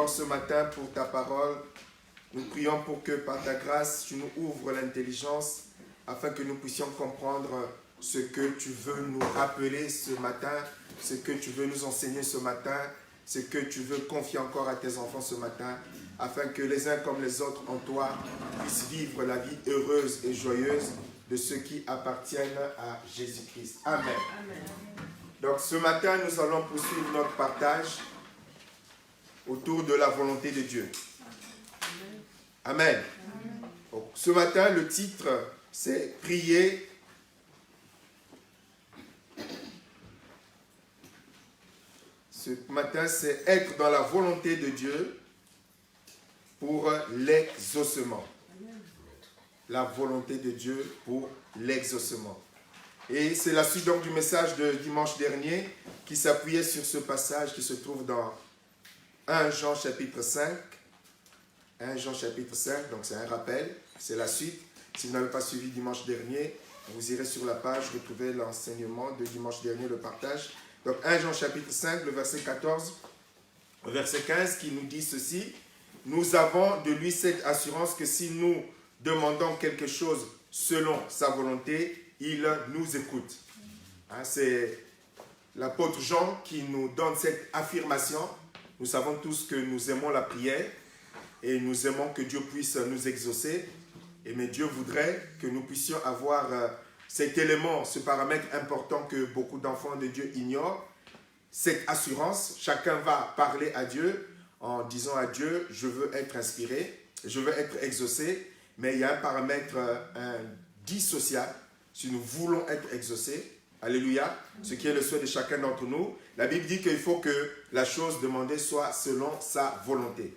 Ce matin pour ta parole, nous prions pour que par ta grâce tu nous ouvres l'intelligence afin que nous puissions comprendre ce que tu veux nous rappeler ce matin, ce que tu veux nous enseigner ce matin, ce que tu veux confier encore à tes enfants ce matin, afin que les uns comme les autres en toi puissent vivre la vie heureuse et joyeuse de ceux qui appartiennent à Jésus-Christ. Amen. Amen. Donc ce matin, nous allons poursuivre notre partage autour de la volonté de Dieu. Amen. Donc, ce matin, le titre, c'est « Prier ». Ce matin, c'est « Être dans la volonté de Dieu pour l'exaucement ». La volonté de Dieu pour l'exaucement. Et c'est la suite donc du message de dimanche dernier qui s'appuyait sur ce passage qui se trouve dans 1 Jean chapitre 5, 1 Jean chapitre 5, donc c'est un rappel, c'est la suite. Si vous n'avez pas suivi dimanche dernier, vous irez sur la page, retrouvez l'enseignement de dimanche dernier, le partage. Donc 1 Jean chapitre 5, le verset 14, au verset 15, qui nous dit ceci. Nous avons de lui cette assurance que si nous demandons quelque chose selon sa volonté, il nous écoute. Hein, c'est l'apôtre Jean qui nous donne cette affirmation. Nous savons tous que nous aimons la prière et nous aimons que Dieu puisse nous exaucer. Mais Dieu voudrait que nous puissions avoir cet élément, ce paramètre important que beaucoup d'enfants de Dieu ignorent. Cette assurance, chacun va parler à Dieu en disant à Dieu, je veux être inspiré, je veux être exaucé. Mais il y a un paramètre indissociable si nous voulons être exaucés. Alléluia, ce qui est le souhait de chacun d'entre nous. La Bible dit qu'il faut que la chose demandée soit selon sa volonté.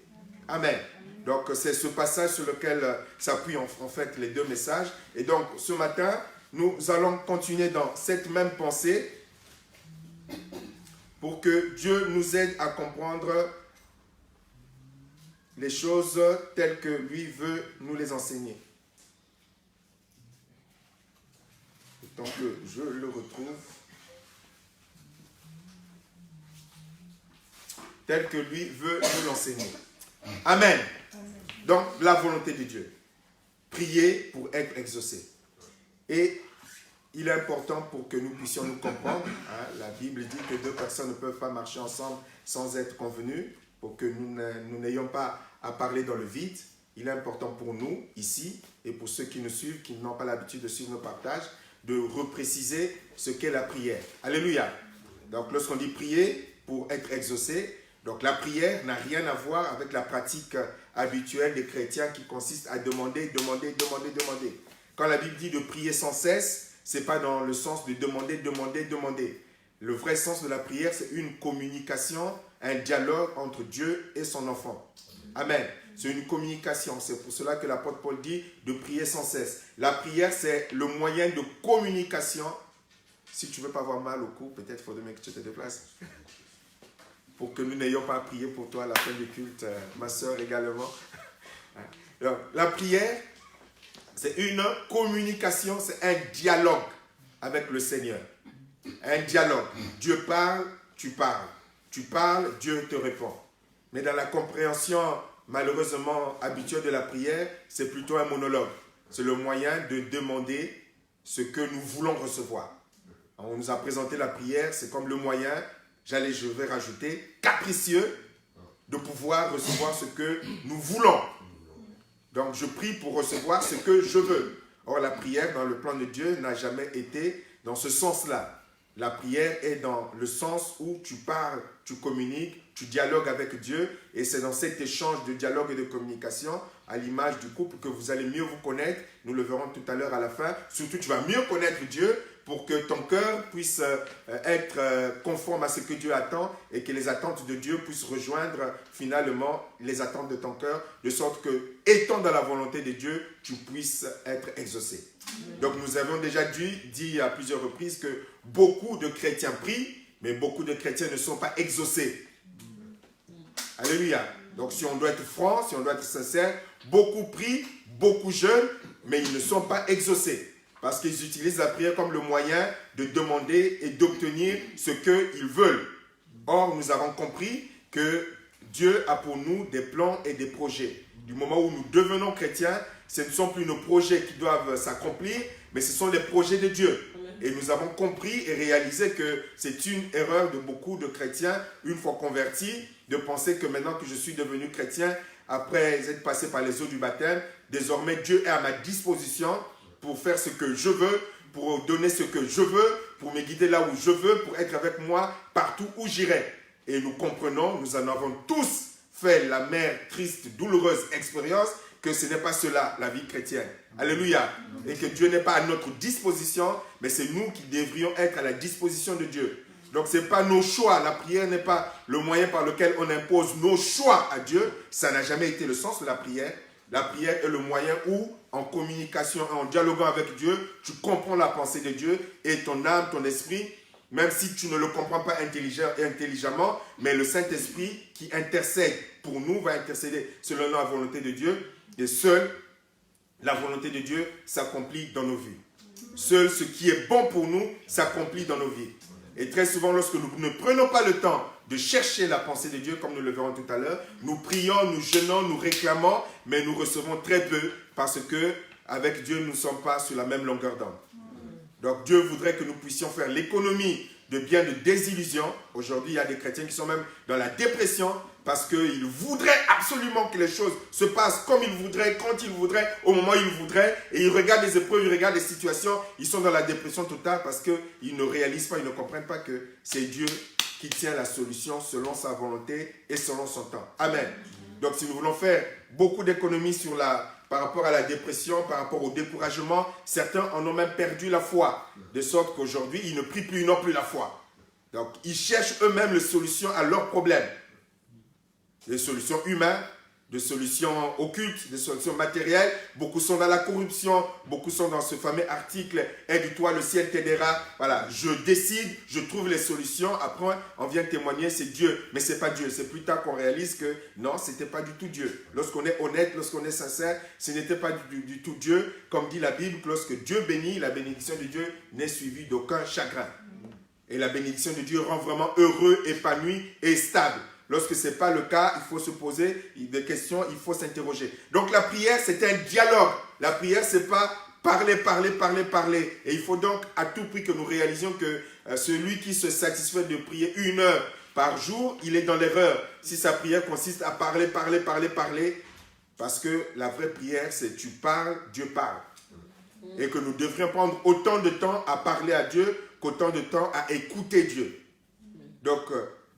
Amen. Donc c'est ce passage sur lequel s'appuient en fait les deux messages. Et donc ce matin, nous allons continuer dans cette même pensée pour que Dieu nous aide à comprendre les choses telles que lui veut nous les enseigner. Tant que je le retrouve, tel que lui veut nous l'enseigner. Amen. Donc, la volonté de Dieu. Prier pour être exaucé. Et il est important pour que nous puissions nous comprendre. Hein, la Bible dit que deux personnes ne peuvent pas marcher ensemble sans être convenues, pour que nous n'ayons pas à parler dans le vide. Il est important pour nous, ici, et pour ceux qui nous suivent, qui n'ont pas l'habitude de suivre nos partages, de repréciser ce qu'est la prière. Alléluia. Donc, lorsqu'on dit prier pour être exaucé, donc la prière n'a rien à voir avec la pratique habituelle des chrétiens qui consiste à demander. Quand la Bible dit de prier sans cesse, ce n'est pas dans le sens de demander. Le vrai sens de la prière, c'est une communication, un dialogue entre Dieu et son enfant. Amen. C'est une communication. C'est pour cela que l'apôtre Paul dit de prier sans cesse. La prière, c'est le moyen de communication. Si tu ne veux pas avoir mal au cou, peut-être il faudrait que tu te déplaces. Pour que nous n'ayons pas à prier pour toi à la fin du culte, ma soeur également. Donc, la prière, c'est une communication, c'est un dialogue avec le Seigneur. Un dialogue. Dieu parle, tu parles. Tu parles, Dieu te répond. Mais dans la compréhension malheureusement habituelle de la prière, c'est plutôt un monologue. C'est le moyen de demander ce que nous voulons recevoir. On nous a présenté la prière, c'est comme le moyen, je vais rajouter, capricieux, de pouvoir recevoir ce que nous voulons. Donc je prie pour recevoir ce que je veux. Or la prière dans le plan de Dieu n'a jamais été dans ce sens-là. La prière est dans le sens où tu parles, tu communiques, tu dialogues avec Dieu, et c'est dans cet échange de dialogue et de communication, à l'image du couple, que vous allez mieux vous connaître. Nous le verrons tout à l'heure à la fin. Surtout, tu vas mieux connaître Dieu pour que ton cœur puisse être conforme à ce que Dieu attend et que les attentes de Dieu puissent rejoindre finalement les attentes de ton cœur, de sorte que, étant dans la volonté de Dieu, tu puisses être exaucé. Donc nous avons déjà dit à plusieurs reprises que beaucoup de chrétiens prient, mais beaucoup de chrétiens ne sont pas exaucés. Alléluia. Donc si on doit être franc, si on doit être sincère, beaucoup prient, beaucoup jeûnent, mais ils ne sont pas exaucés. Parce qu'ils utilisent la prière comme le moyen de demander et d'obtenir ce qu'ils veulent. Or, nous avons compris que Dieu a pour nous des plans et des projets. Du moment où nous devenons chrétiens, ce ne sont plus nos projets qui doivent s'accomplir, mais ce sont les projets de Dieu. Et nous avons compris et réalisé que c'est une erreur de beaucoup de chrétiens, une fois convertis, de penser que maintenant que je suis devenu chrétien, après être passé par les eaux du baptême, désormais Dieu est à ma disposition pour faire ce que je veux, pour donner ce que je veux, pour me guider là où je veux, pour être avec moi partout où j'irai. Et nous comprenons, nous en avons tous fait la mère triste, douloureuse expérience, que ce n'est pas cela, la vie chrétienne. Alléluia. Et que Dieu n'est pas à notre disposition, mais c'est nous qui devrions être à la disposition de Dieu. Donc ce n'est pas nos choix. La prière n'est pas le moyen par lequel on impose nos choix à Dieu. Ça n'a jamais été le sens de la prière. La prière est le moyen où, en communication, en dialoguant avec Dieu, tu comprends la pensée de Dieu et ton âme, ton esprit, même si tu ne le comprends pas intelligemment, mais le Saint-Esprit qui intercède pour nous va intercéder selon la volonté de Dieu. Et seule la volonté de Dieu s'accomplit dans nos vies. Seul ce qui est bon pour nous s'accomplit dans nos vies. Et très souvent, lorsque nous ne prenons pas le temps de chercher la pensée de Dieu, comme nous le verrons tout à l'heure, nous prions, nous jeûnons, nous réclamons, mais nous recevons très peu parce que avec Dieu, nous ne sommes pas sur la même longueur d'onde. Donc Dieu voudrait que nous puissions faire l'économie de bien de désillusion. Aujourd'hui, il y a des chrétiens qui sont même dans la dépression parce qu'ils voudraient absolument que les choses se passent comme ils voudraient, quand ils voudraient, au moment où ils voudraient. Et ils regardent les épreuves, ils regardent les situations, ils sont dans la dépression totale parce qu'ils ne réalisent pas, ils ne comprennent pas que c'est Dieu qui tient la solution selon sa volonté et selon son temps. Amen. Donc si nous voulons faire beaucoup d'économies par rapport à la dépression, par rapport au découragement, certains en ont même perdu la foi. De sorte qu'aujourd'hui, ils ne prient plus, ils n'ont plus la foi. Donc ils cherchent eux-mêmes les solutions à leurs problèmes. Des solutions humaines, des solutions occultes, des solutions matérielles. Beaucoup sont dans la corruption, beaucoup sont dans ce fameux article « Aide-toi, le ciel t'aidera ». Voilà, je décide, je trouve les solutions, après on vient témoigner, c'est Dieu. Mais ce n'est pas Dieu, c'est plus tard qu'on réalise que non, ce n'était pas du tout Dieu. Lorsqu'on est honnête, lorsqu'on est sincère, ce n'était pas du tout Dieu. Comme dit la Bible, lorsque Dieu bénit, la bénédiction de Dieu n'est suivie d'aucun chagrin. Et la bénédiction de Dieu rend vraiment heureux, épanoui et stable. Lorsque ce n'est pas le cas, il faut se poser des questions, il faut s'interroger. Donc la prière, c'est un dialogue. La prière, ce n'est pas parler. Et il faut donc à tout prix que nous réalisions que celui qui se satisfait de prier 1 heure par jour, il est dans l'erreur. Si sa prière consiste à parler. Parce que la vraie prière, c'est tu parles, Dieu parle. Et que nous devrions prendre autant de temps à parler à Dieu qu'autant de temps à écouter Dieu. Donc,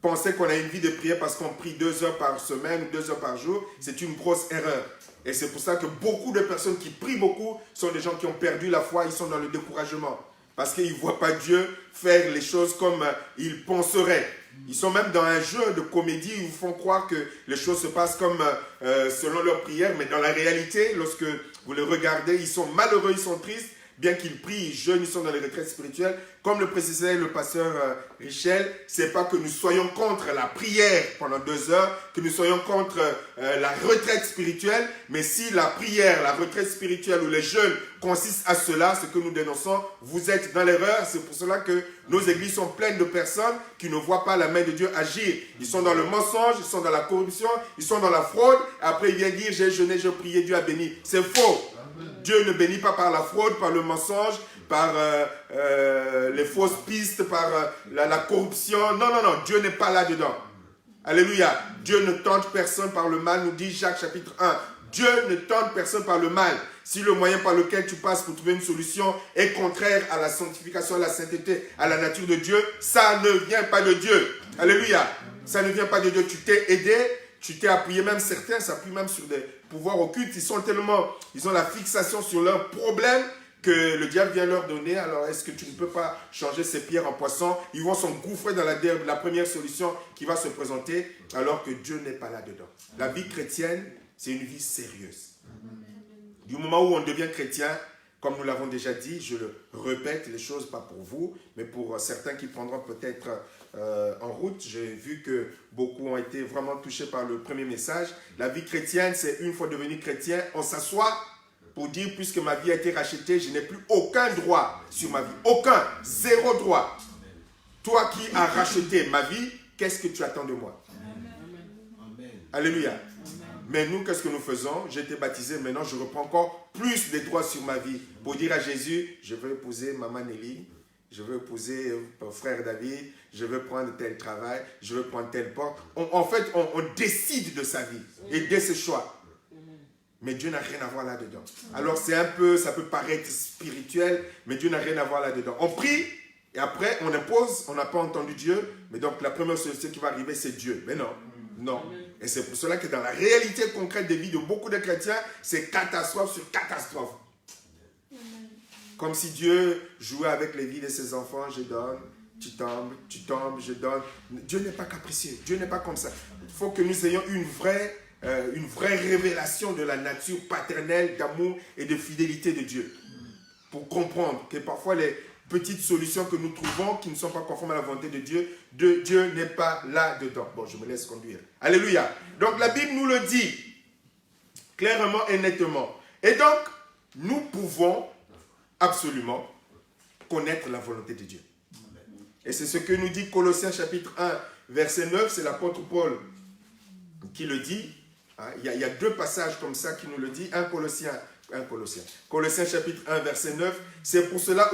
penser qu'on a une vie de prière parce qu'on prie 2 heures par semaine ou 2 heures par jour, c'est une grosse erreur. Et c'est pour ça que beaucoup de personnes qui prient beaucoup sont des gens qui ont perdu la foi, ils sont dans le découragement. parce qu'ils ne voient pas Dieu faire les choses comme ils penseraient. Ils sont même dans un jeu de comédie où ils font croire que les choses se passent comme selon leur prière, mais dans la réalité, lorsque vous les regardez, ils sont malheureux, ils sont tristes, bien qu'ils prient, ils jeûnent, ils sont dans les retraites spirituelles. Comme le précisait le pasteur Richel, c'est pas que nous soyons contre la prière pendant 2 heures, que nous soyons contre la retraite spirituelle, mais si la prière, la retraite spirituelle ou les jeûnes consistent à cela, ce que nous dénonçons, vous êtes dans l'erreur. C'est pour cela que nos églises sont pleines de personnes qui ne voient pas la main de Dieu agir. Ils sont dans le mensonge, ils sont dans la corruption, ils sont dans la fraude. Après, ils viennent dire, j'ai jeûné, j'ai prié, Dieu a béni. C'est faux. Dieu ne bénit pas par la fraude, par le mensonge, par les fausses pistes, par la corruption. Non, non, non, Dieu n'est pas là-dedans. Alléluia. Dieu ne tente personne par le mal, nous dit Jacques chapitre 1. Dieu ne tente personne par le mal. Si le moyen par lequel tu passes pour trouver une solution est contraire à la sanctification, à la sainteté, à la nature de Dieu, ça ne vient pas de Dieu. Alléluia. Ça ne vient pas de Dieu. Tu t'es aidé, tu t'es appuyé, même certains s'appuient même sur des pouvoirs occultes. Ils ont la fixation sur leurs problèmes que le diable vient leur donner. Alors, est-ce que tu ne peux pas changer ces pierres en poisson? Ils vont s'engouffrer dans la première solution qui va se présenter, alors que Dieu n'est pas là-dedans. La vie chrétienne, c'est une vie sérieuse. Du moment où on devient chrétien, comme nous l'avons déjà dit, je le répète, les choses pas pour vous, mais pour certains qui prendront peut-être en route. J'ai vu que beaucoup ont été vraiment touchés par le premier message. La vie chrétienne, c'est une fois devenu chrétien, on s'assoit pour dire, puisque ma vie a été rachetée, je n'ai plus aucun droit sur ma vie. Aucun, zéro droit. Toi qui as racheté ma vie, qu'est-ce que tu attends de moi? Amen. Alléluia. Mais nous, qu'est-ce que nous faisons? J'ai été baptisé, maintenant je reprends encore plus de droits sur ma vie. Pour dire à Jésus, je veux épouser Maman Nelly, je veux épouser frère David, je veux prendre tel travail, je veux prendre tel porte. En fait, on décide de sa vie et de ses choix. Mais Dieu n'a rien à voir là-dedans. Alors ça peut paraître spirituel, mais Dieu n'a rien à voir là-dedans. On prie, et après on impose, on n'a pas entendu Dieu, mais donc la première solution qui va arriver, c'est Dieu. Mais non, non. Et c'est pour cela que dans la réalité concrète des vies de beaucoup de chrétiens, c'est catastrophe sur catastrophe. Comme si Dieu jouait avec les vies de ses enfants, je donne, tu tombes, je donne. Dieu n'est pas capricieux, Dieu n'est pas comme ça. Il faut que nous ayons une vraie révélation de la nature paternelle, d'amour et de fidélité de Dieu. Pour comprendre que parfois les petites solutions que nous trouvons qui ne sont pas conformes à la volonté de Dieu n'est pas là-dedans. Bon, je me laisse conduire. Alléluia. Donc la Bible nous le dit clairement et nettement. Et donc, nous pouvons absolument connaître la volonté de Dieu. Et c'est ce que nous dit Colossiens chapitre 1, verset 9. C'est l'apôtre Paul qui le dit. Il y a 2 passages comme ça qui nous le dit. Colossiens chapitre 1, verset 9. C'est pour cela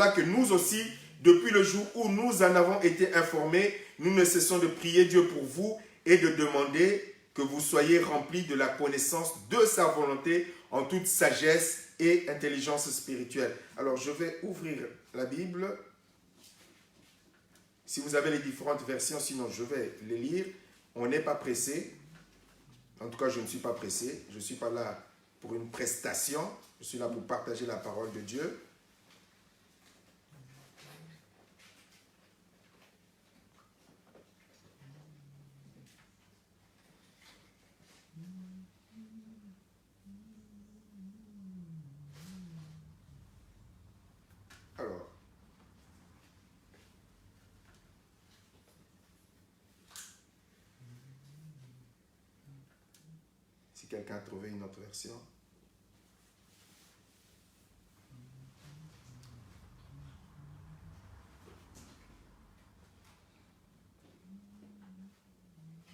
que nous aussi, depuis le jour où nous en avons été informés, nous ne cessons de prier Dieu pour vous et de demander que vous soyez remplis de la connaissance de sa volonté en toute sagesse et intelligence spirituelle. Alors, je vais ouvrir la Bible. Si vous avez les différentes versions, sinon je vais les lire. On n'est pas pressé. En tout cas, je ne suis pas pressé. Je ne suis pas là pour une prestation. Je suis là pour partager la parole de Dieu. Alors, si quelqu'un a trouvé une autre version.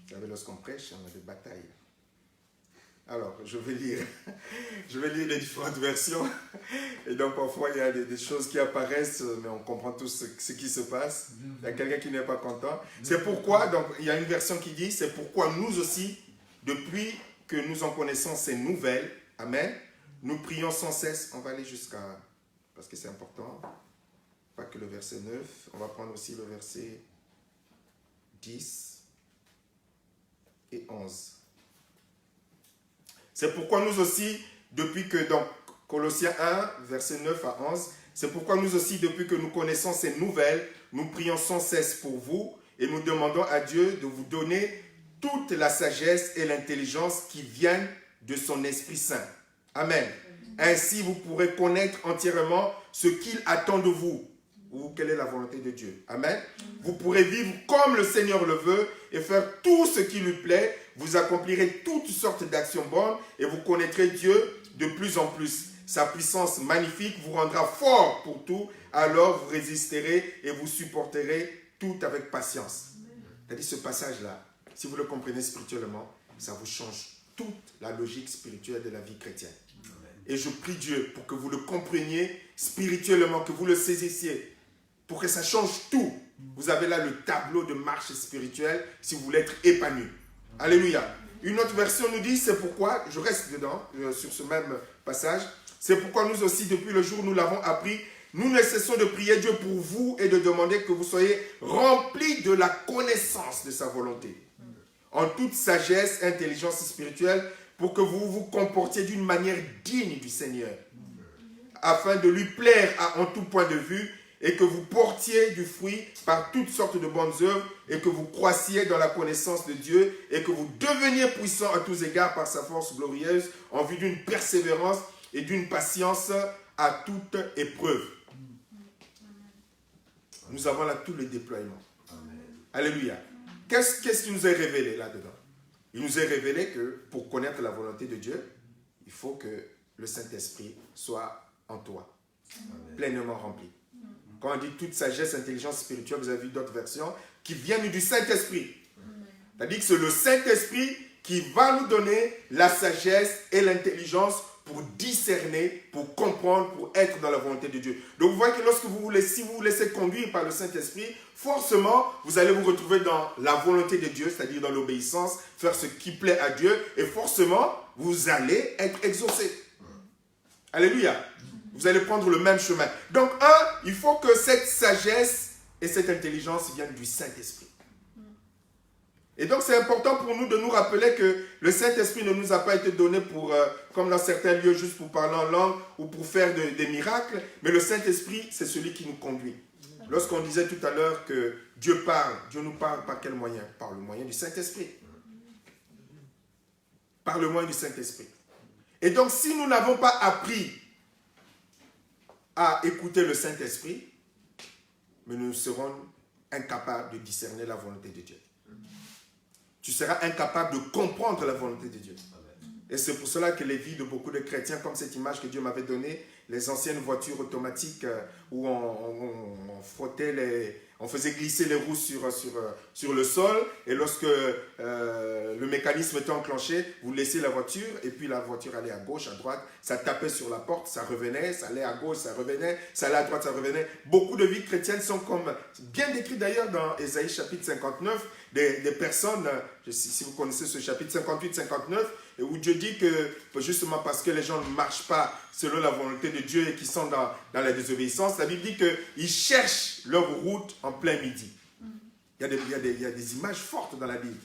Vous savez, lorsqu'on prêche, on a des batailles. Alors, je vais lire les différentes versions. Et donc, parfois, il y a des choses qui apparaissent, mais on comprend tous ce qui se passe. Il y a quelqu'un qui n'est pas content. C'est pourquoi, donc, il y a une version qui dit, c'est pourquoi nous aussi, depuis que nous en connaissons ces nouvelles, amen, nous prions sans cesse. On va aller jusqu'à, parce que c'est important, pas que le verset 9, on va prendre aussi le verset 10 et 11. C'est pourquoi nous aussi, depuis que, donc, Colossiens 1, verset 9 à 11, C'est pourquoi nous aussi, depuis que nous connaissons ces nouvelles, nous prions sans cesse pour vous et nous demandons à Dieu de vous donner toute la sagesse et l'intelligence qui viennent de son Esprit Saint. Amen. Ainsi, vous pourrez connaître entièrement ce qu'il attend de vous, ou quelle est la volonté de Dieu. Amen. Vous pourrez vivre comme le Seigneur le veut et faire tout ce qui lui plaît. Vous accomplirez toutes sortes d'actions bonnes et vous connaîtrez Dieu de plus en plus. Sa puissance magnifique vous rendra fort pour tout. Alors vous résisterez et vous supporterez tout avec patience. C'est-à-dire ce passage-là, si vous le comprenez spirituellement, ça vous change toute la logique spirituelle de la vie chrétienne. Et je prie Dieu pour que vous le compreniez spirituellement, que vous le saisissiez, pour que ça change tout. Vous avez là le tableau de marche spirituelle si vous voulez être épanoui. Alléluia. Une autre version nous dit, c'est pourquoi, je reste dedans, sur ce même passage, c'est pourquoi nous aussi, depuis le jour où nous l'avons appris, nous ne cessons de prier Dieu pour vous et de demander que vous soyez remplis de la connaissance de sa volonté. En toute sagesse, intelligence spirituelle, pour que vous vous comportiez d'une manière digne du Seigneur, afin de lui plaire en tout point de vue, et que vous portiez du fruit par toutes sortes de bonnes œuvres, et que vous croissiez dans la connaissance de Dieu, et que vous deveniez puissants à tous égards par sa force glorieuse, en vue d'une persévérance et d'une patience à toute épreuve. Nous avons là tout le déploiement. Amen. Alléluia. Qu'est-ce qui nous est révélé là-dedans? Il nous est révélé que pour connaître la volonté de Dieu, il faut que le Saint-Esprit soit en toi, Amen. Pleinement rempli. Quand on dit toute sagesse, intelligence spirituelle, vous avez vu d'autres versions, qui viennent du Saint-Esprit. C'est-à-dire que c'est le Saint-Esprit qui va nous donner la sagesse et l'intelligence pour discerner, pour comprendre, pour être dans la volonté de Dieu. Donc vous voyez que si vous vous laissez conduire par le Saint-Esprit, forcément, vous allez vous retrouver dans la volonté de Dieu, c'est-à-dire dans l'obéissance, faire ce qui plaît à Dieu, et forcément, vous allez être exaucé. Alléluia. Vous allez prendre le même chemin. Donc, il faut que cette sagesse et cette intelligence viennent du Saint-Esprit. Et donc, c'est important pour nous de nous rappeler que le Saint-Esprit ne nous a pas été donné pour, comme dans certains lieux, juste pour parler en langue ou pour faire des miracles, mais le Saint-Esprit, c'est celui qui nous conduit. Lorsqu'on disait tout à l'heure que Dieu parle, Dieu nous parle par quel moyen? Par le moyen du Saint-Esprit. Par le moyen du Saint-Esprit. Et donc, si nous n'avons pas appris à écouter le Saint-Esprit, mais nous serons incapables de discerner la volonté de Dieu. Tu seras incapable de comprendre la volonté de Dieu. Et c'est pour cela que les vies de beaucoup de chrétiens, comme cette image que Dieu m'avait donnée, les anciennes voitures automatiques où on frottait on faisait glisser les roues sur le sol, et lorsque le mécanisme était enclenché, vous laissez la voiture, et puis la voiture allait à gauche, à droite, ça tapait sur la porte, ça revenait, ça allait à gauche, ça revenait, ça allait à droite, ça revenait. Beaucoup de vies chrétiennes sont comme, bien décrit d'ailleurs dans Ésaïe chapitre 59, des personnes, si vous connaissez ce chapitre 58-59, où Dieu dit que, justement parce que les gens ne marchent pas selon la volonté de Dieu et qui sont dans la désobéissance, la Bible dit qu'ils cherchent leur route en plein midi. Il y a des images fortes dans la Bible.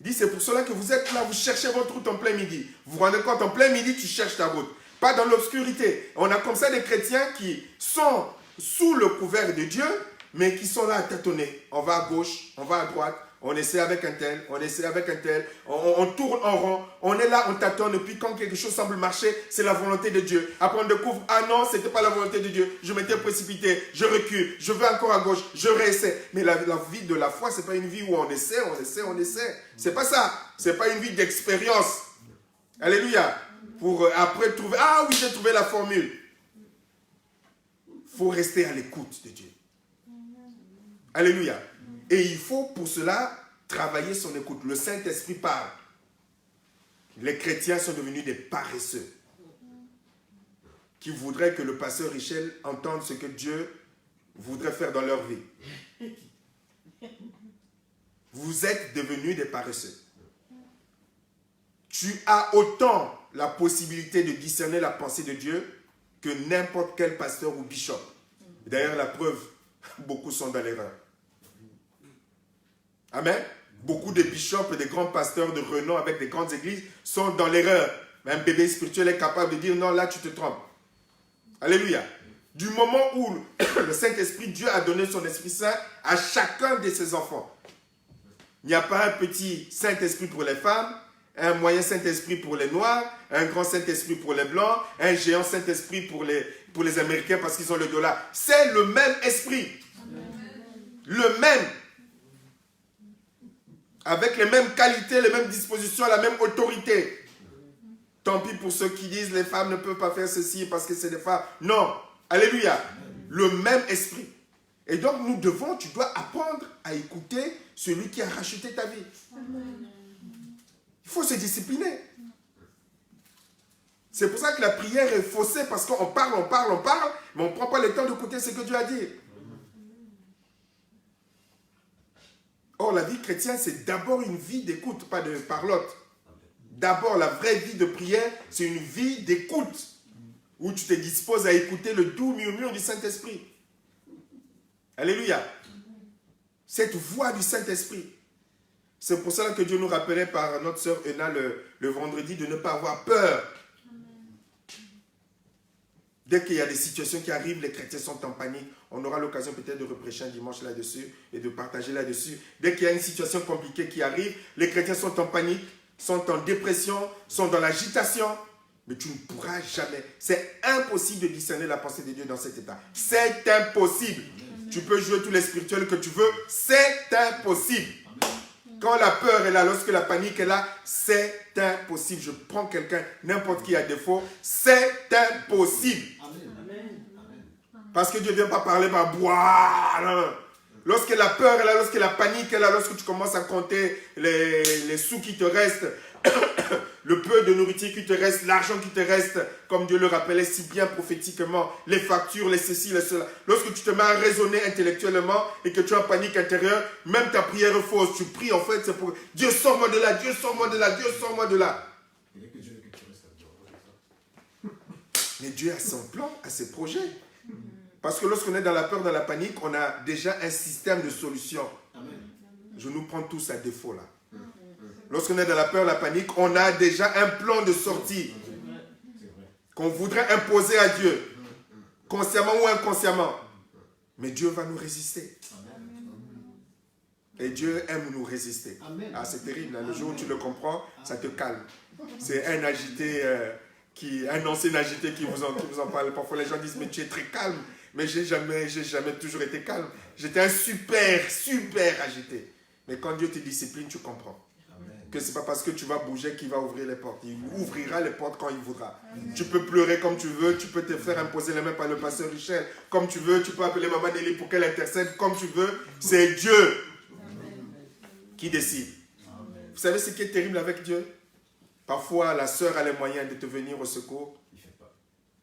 Il dit, c'est pour cela que vous êtes là, vous cherchez votre route en plein midi. Vous vous rendez compte, en plein midi, tu cherches ta route. Pas dans l'obscurité. On a comme ça des chrétiens qui sont sous le couvert de Dieu, mais qui sont là à tâtonner. On va à gauche, on va à droite. On essaie avec un tel, on essaie avec un tel, on tourne en rond, on est là, on tâtonne, et puis quand quelque chose semble marcher, c'est la volonté de Dieu. Après on découvre, ah non, ce n'était pas la volonté de Dieu, je m'étais précipité, je recule, je vais encore à gauche, je réessaie. Mais la vie de la foi, ce n'est pas une vie où on essaie. C'est pas ça, ce n'est pas une vie d'expérience. Alléluia. Pour après trouver, ah oui, j'ai trouvé la formule. Il faut rester à l'écoute de Dieu. Alléluia. Et il faut pour cela travailler son écoute. Le Saint-Esprit parle. Les chrétiens sont devenus des paresseux qui voudraient que le pasteur Richel entende ce que Dieu voudrait faire dans leur vie. Vous êtes devenus des paresseux. Tu as autant la possibilité de discerner la pensée de Dieu que n'importe quel pasteur ou bishop. D'ailleurs, la preuve, beaucoup sont dans l'erreur. Amen. Beaucoup de bishops et de grands pasteurs de renom avec des grandes églises sont dans l'erreur. Un bébé spirituel est capable de dire non, là tu te trompes. Alléluia. Du moment où le Saint-Esprit, Dieu a donné son Esprit Saint à chacun de ses enfants. Il n'y a pas un petit Saint-Esprit pour les femmes, un moyen Saint-Esprit pour les Noirs, un grand Saint-Esprit pour les Blancs, un géant Saint-Esprit pour les Américains parce qu'ils ont le dollar. C'est le même esprit. Le même. Avec les mêmes qualités, les mêmes dispositions, la même autorité. Tant pis pour ceux qui disent les femmes ne peuvent pas faire ceci parce que c'est des femmes. Non. Alléluia. Le même esprit. Et donc tu dois apprendre à écouter celui qui a racheté ta vie. Il faut se discipliner. C'est pour ça que la prière est faussée parce qu'on parle, mais on ne prend pas le temps d'écouter ce que Dieu a dit. Or, la vie chrétienne, c'est d'abord une vie d'écoute, pas de parlotte. D'abord, la vraie vie de prière, c'est une vie d'écoute, où tu te disposes à écouter le doux murmure du Saint-Esprit. Alléluia. Cette voix du Saint-Esprit. C'est pour cela que Dieu nous rappelait par notre sœur Ena le vendredi de ne pas avoir peur. Dès qu'il y a des situations qui arrivent, les chrétiens sont en panique. On aura l'occasion peut-être de reprêcher un dimanche là-dessus et de partager là-dessus. Dès qu'il y a une situation compliquée qui arrive, les chrétiens sont en panique, sont en dépression, sont dans l'agitation. Mais tu ne pourras jamais. C'est impossible de discerner la pensée de Dieu dans cet état. C'est impossible. Tu peux jouer tous les spirituels que tu veux. C'est impossible. Quand la peur est là, lorsque la panique est là, c'est impossible. Je prends quelqu'un, n'importe qui a défaut, c'est impossible. Parce que Dieu ne vient pas parler par boire. Lorsque la peur est là, lorsque la panique est là, lorsque tu commences à compter les sous qui te restent, le peu de nourriture qui te reste, l'argent qui te reste, comme Dieu le rappelait si bien prophétiquement, les factures, les ceci, les cela. Lorsque tu te mets à raisonner intellectuellement et que tu as panique intérieure, même ta prière est fausse. Tu pries en fait, c'est pour Dieu sors-moi de là, Dieu sors-moi de là, Dieu sors-moi de là. Mais Dieu a son plan, a ses projets. Parce que lorsqu'on est dans la peur, dans la panique, on a déjà un système de solution. Je nous prends tous à défaut là. Lorsqu'on est dans la peur, la panique, on a déjà un plan de sortie qu'on voudrait imposer à Dieu, consciemment ou inconsciemment. Mais Dieu va nous résister. Et Dieu aime nous résister. Ah, c'est terrible, hein? Le jour où tu le comprends, ça te calme. C'est un agité, un ancien agité qui vous en parle. Parfois les gens disent, mais tu es très calme. Mais j'ai jamais toujours été calme. J'étais un super agité. Mais quand Dieu te discipline, tu comprends. Que ce n'est pas parce que tu vas bouger qu'il va ouvrir les portes. Il ouvrira les portes quand il voudra. Tu peux pleurer comme tu veux, tu peux te faire imposer les mains par le pasteur Richel comme tu veux, tu peux appeler Maman Nelly pour qu'elle intercède comme tu veux. C'est Dieu qui décide. Vous savez ce qui est terrible avec Dieu? Parfois, la sœur a les moyens de te venir au secours.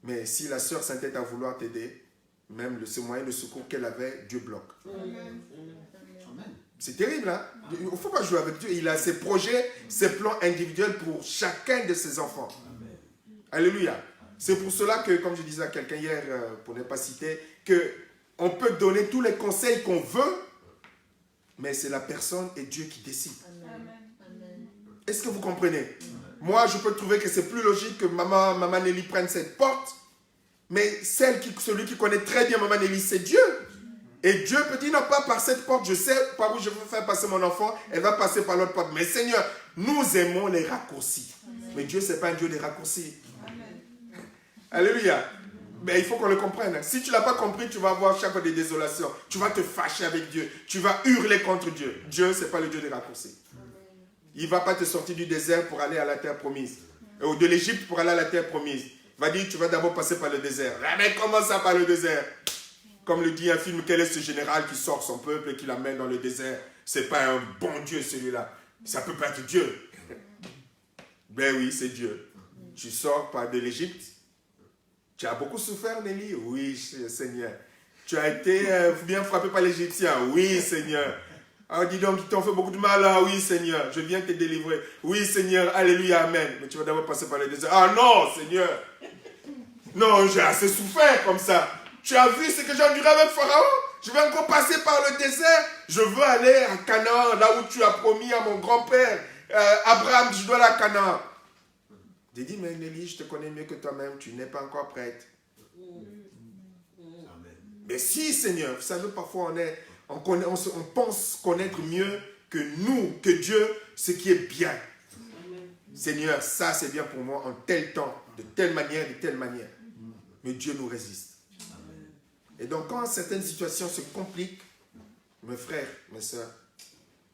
Mais si la sœur s'entête à vouloir t'aider, même ce moyen de secours qu'elle avait, Dieu bloque. C'est terrible, hein? Il ne faut pas jouer avec Dieu. Il a ses projets, ses plans individuels pour chacun de ses enfants. Alléluia. C'est pour cela que, comme je disais à quelqu'un hier, pour ne pas citer, qu'on peut donner tous les conseils qu'on veut, mais c'est la personne et Dieu qui décide. Est-ce que vous comprenez? Moi, je peux trouver que c'est plus logique que Maman Nelly prenne cette porte, mais celui qui connaît très bien Maman Nelly, c'est Dieu. Et Dieu peut dire, non, pas par cette porte, je sais par où je veux faire passer mon enfant, elle va passer par l'autre porte. Mais Seigneur, nous aimons les raccourcis. Amen. Mais Dieu, ce n'est pas un Dieu des raccourcis. Amen. Alléluia. Mais il faut qu'on le comprenne. Si tu ne l'as pas compris, tu vas avoir chaque fois des désolations. Tu vas te fâcher avec Dieu. Tu vas hurler contre Dieu. Dieu, ce n'est pas le Dieu des raccourcis. Il ne va pas te sortir du désert pour aller à la terre promise. Ou de l'Égypte pour aller à la terre promise. Il va dire, tu vas d'abord passer par le désert. Mais comment ça par le désert? Comme le dit un film, quel est ce général qui sort son peuple et qui l'amène dans le désert? Ce n'est pas un bon Dieu celui-là. Ça ne peut pas être Dieu. Ben oui, c'est Dieu. Tu sors par de l'Égypte. Tu as beaucoup souffert, Nelly? Oui, Seigneur. Tu as été bien frappé par l'Égyptien? Oui, Seigneur. Ah, dis donc, ils t'ont fait beaucoup de mal. Ah oui, Seigneur. Je viens te délivrer. Oui, Seigneur. Alléluia, amen. Mais tu vas d'abord passer par le désert. Ah non, Seigneur. Non, j'ai assez souffert comme ça. Tu as vu ce que j'ai enduré avec Pharaon? Je vais encore passer par le désert. Je veux aller à Canaan, là où tu as promis à mon grand-père, Abraham, je dois aller à Canaan. J'ai dit, mais Nelly, je te connais mieux que toi-même, tu n'es pas encore prête. Mais si, Seigneur, vous savez, parfois on pense connaître mieux que nous, que Dieu, ce qui est bien. Amen. Seigneur, ça c'est bien pour moi en tel temps, de telle manière, de telle manière. Mais Dieu nous résiste. Amen. Et donc quand certaines situations se compliquent, mes frères, mes soeurs,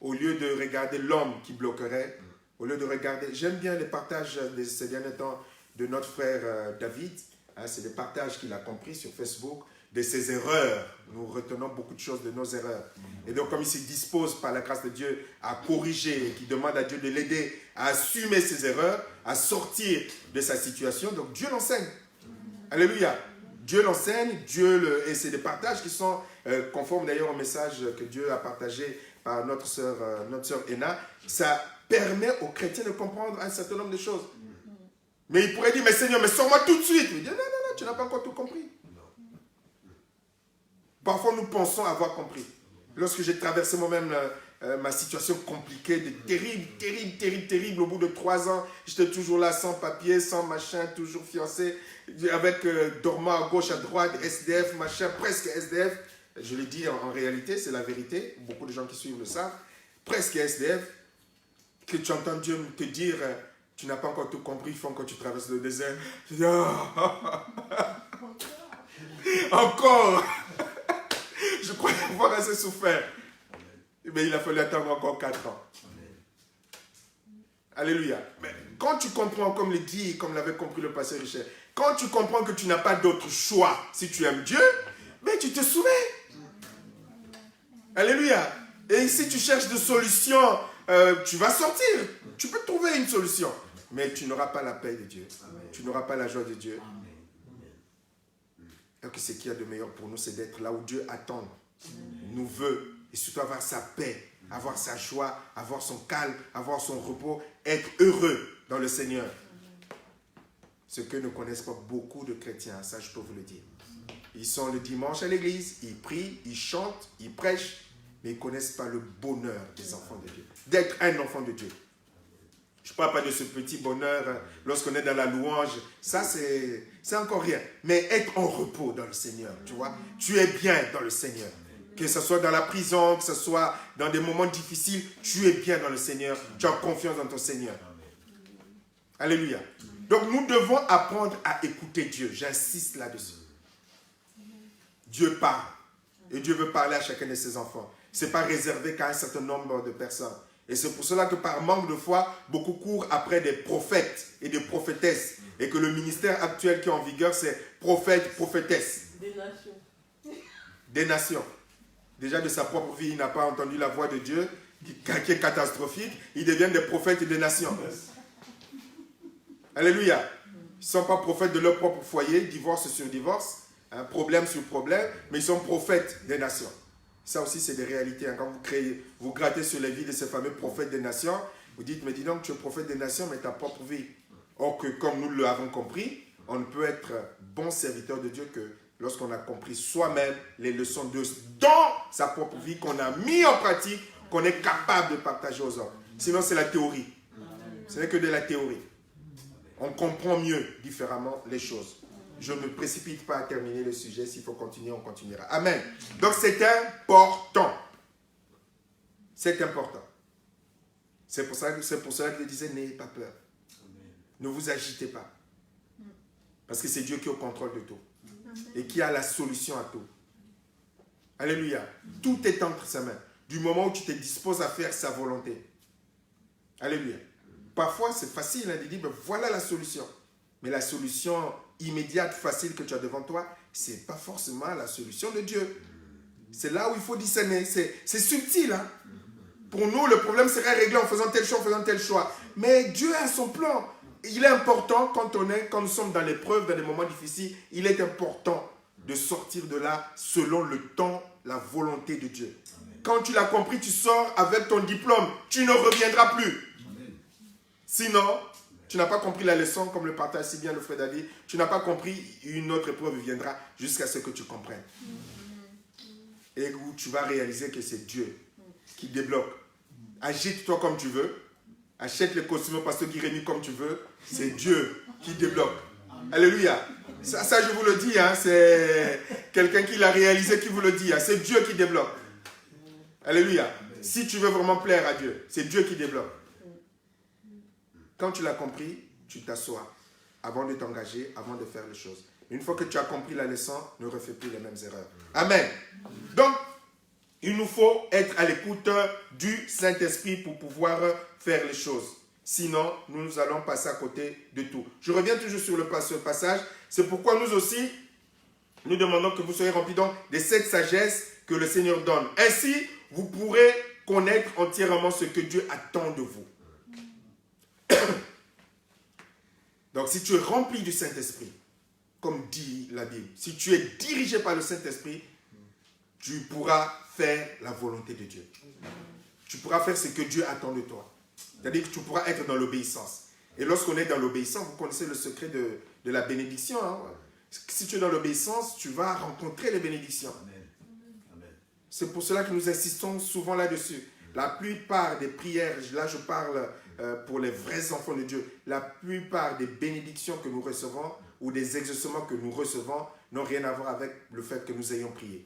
au lieu de regarder l'homme qui bloquerait, au lieu de regarder... J'aime bien les partages de ces derniers temps de notre frère David. Hein, c'est des partages qu'il a compris sur Facebook, de ses erreurs. Nous retenons beaucoup de choses de nos erreurs. Et donc, comme il se dispose par la grâce de Dieu à corriger, et qui demande à Dieu de l'aider à assumer ses erreurs, à sortir de sa situation, donc Dieu l'enseigne. Alléluia. Dieu l'enseigne, et c'est des partages qui sont conformes d'ailleurs au message que Dieu a partagé par notre sœur Ena. Ça permet aux chrétiens de comprendre un certain nombre de choses. Mais il pourrait dire, mais Seigneur, mais sors-moi tout de suite. Il dit, non, tu n'as pas encore tout compris. Parfois, nous pensons avoir compris. Lorsque j'ai traversé moi-même ma situation compliquée, terrible, au bout de 3 ans, j'étais toujours là, sans papier, sans machin, toujours fiancé, avec dormant à gauche, à droite, SDF, machin, presque SDF. Je l'ai dit en réalité, c'est la vérité. Beaucoup de gens qui suivent le savent. Presque SDF. Que tu entends Dieu te dire, tu n'as pas encore tout compris, il faut que tu traverses le désert. Je dis, encore. Je croyais avoir assez souffert. Mais il a fallu attendre encore 4 ans. Alléluia. Mais quand tu comprends, comme le dit, comme l'avait compris le pasteur Richard, quand tu comprends que tu n'as pas d'autre choix si tu aimes Dieu, mais tu te soumets. Alléluia. Et si tu cherches des solutions, tu vas sortir. Tu peux trouver une solution. Mais tu n'auras pas la paix de Dieu. Amen. Tu n'auras pas la joie de Dieu. Donc ce qu'il y a de meilleur pour nous, c'est d'être là où Dieu attend, nous veut, et surtout avoir sa paix, avoir sa joie, avoir son calme, avoir son repos, être heureux dans le Seigneur. Ce que ne connaissent pas beaucoup de chrétiens, ça je peux vous le dire. Ils sont le dimanche à l'église, ils prient, ils chantent, ils prêchent, mais ils ne connaissent pas le bonheur des enfants de Dieu, d'être un enfant de Dieu. Je ne parle pas de ce petit bonheur lorsqu'on est dans la louange. Ça, c'est encore rien. Mais être en repos dans le Seigneur, tu vois. Tu es bien dans le Seigneur. Que ce soit dans la prison, que ce soit dans des moments difficiles, tu es bien dans le Seigneur. Tu as confiance dans ton Seigneur. Alléluia. Donc, nous devons apprendre à écouter Dieu. J'insiste là-dessus. Dieu parle. Et Dieu veut parler à chacun de ses enfants. Ce n'est pas réservé qu'à un certain nombre de personnes. Et c'est pour cela que par manque de foi, beaucoup courent après des prophètes et des prophétesses. Et que le ministère actuel qui est en vigueur, c'est prophète, prophétesse. Des nations. Des nations. Déjà de sa propre vie, il n'a pas entendu la voix de Dieu, qui est catastrophique. Ils deviennent des prophètes des nations. Alléluia. Ils ne sont pas prophètes de leur propre foyer, divorce sur divorce, hein, problème sur problème, mais ils sont prophètes des nations. Ça aussi, c'est des réalités. Quand vous grattez sur les vies de ces fameux prophètes des nations, vous dites, mais dis donc, tu es prophète des nations, mais ta propre vie. Or que, comme nous l'avons compris, on ne peut être bon serviteur de Dieu que lorsqu'on a compris soi-même les leçons de dans sa propre vie, qu'on a mis en pratique, qu'on est capable de partager aux autres. Sinon, c'est la théorie. Ce n'est que de la théorie. On comprend mieux, différemment, les choses. Je ne me précipite pas à terminer le sujet. S'il faut continuer, on continuera. Amen. Donc, c'est important. C'est important. C'est pour cela que je disais, n'ayez pas peur. Amen. Ne vous agitez pas. Parce que c'est Dieu qui est au contrôle de tout. Amen. Et qui a la solution à tout. Alléluia. Tout est entre sa main. Du moment où tu te disposes à faire sa volonté. Alléluia. Parfois, c'est facile de dire, ben, voilà la solution. Mais la solution immédiate, facile que tu as devant toi, ce n'est pas forcément la solution de Dieu. C'est là où il faut discerner. C'est subtil. Hein? Pour nous, le problème serait réglé en faisant tel choix, Mais Dieu a son plan. Il est important quand nous sommes dans l'épreuve, dans des moments difficiles, il est important de sortir de là selon le temps, la volonté de Dieu. Amen. Quand tu l'as compris, tu sors avec ton diplôme. Tu ne reviendras plus. Amen. Sinon, tu n'as pas compris la leçon, comme le partage si bien le frère David. Tu n'as pas compris, une autre épreuve viendra jusqu'à ce que tu comprennes. Et où tu vas réaliser que c'est Dieu qui débloque. Agite-toi comme tu veux. Achète les costumes au pasteur Guy Rémy comme tu veux. C'est Dieu qui débloque. Alléluia. Ça, je vous le dis, hein, c'est quelqu'un qui l'a réalisé qui vous le dit. Hein, c'est Dieu qui débloque. Alléluia. Si tu veux vraiment plaire à Dieu, c'est Dieu qui débloque. Quand tu l'as compris, tu t'assois avant de t'engager, avant de faire les choses. Une fois que tu as compris la leçon, ne refais plus les mêmes erreurs. Amen. Donc, il nous faut être à l'écoute du Saint-Esprit pour pouvoir faire les choses. Sinon, nous allons passer à côté de tout. Je reviens toujours sur ce passage. C'est pourquoi nous aussi, nous demandons que vous soyez remplis donc de cette sagesse que le Seigneur donne. Ainsi, vous pourrez connaître entièrement ce que Dieu attend de vous. Donc, si tu es rempli du Saint-Esprit, comme dit la Bible, si tu es dirigé par le Saint-Esprit, tu pourras faire la volonté de Dieu. Tu pourras faire ce que Dieu attend de toi. C'est-à-dire que tu pourras être dans l'obéissance. Et lorsqu'on est dans l'obéissance, vous connaissez le secret de la bénédiction. Hein? Si tu es dans l'obéissance, tu vas rencontrer les bénédictions. C'est pour cela que nous insistons souvent là-dessus. La plupart des prières, là je parle pour les vrais enfants de Dieu, la plupart des bénédictions que nous recevons ou des exaucements que nous recevons n'ont rien à voir avec le fait que nous ayons prié.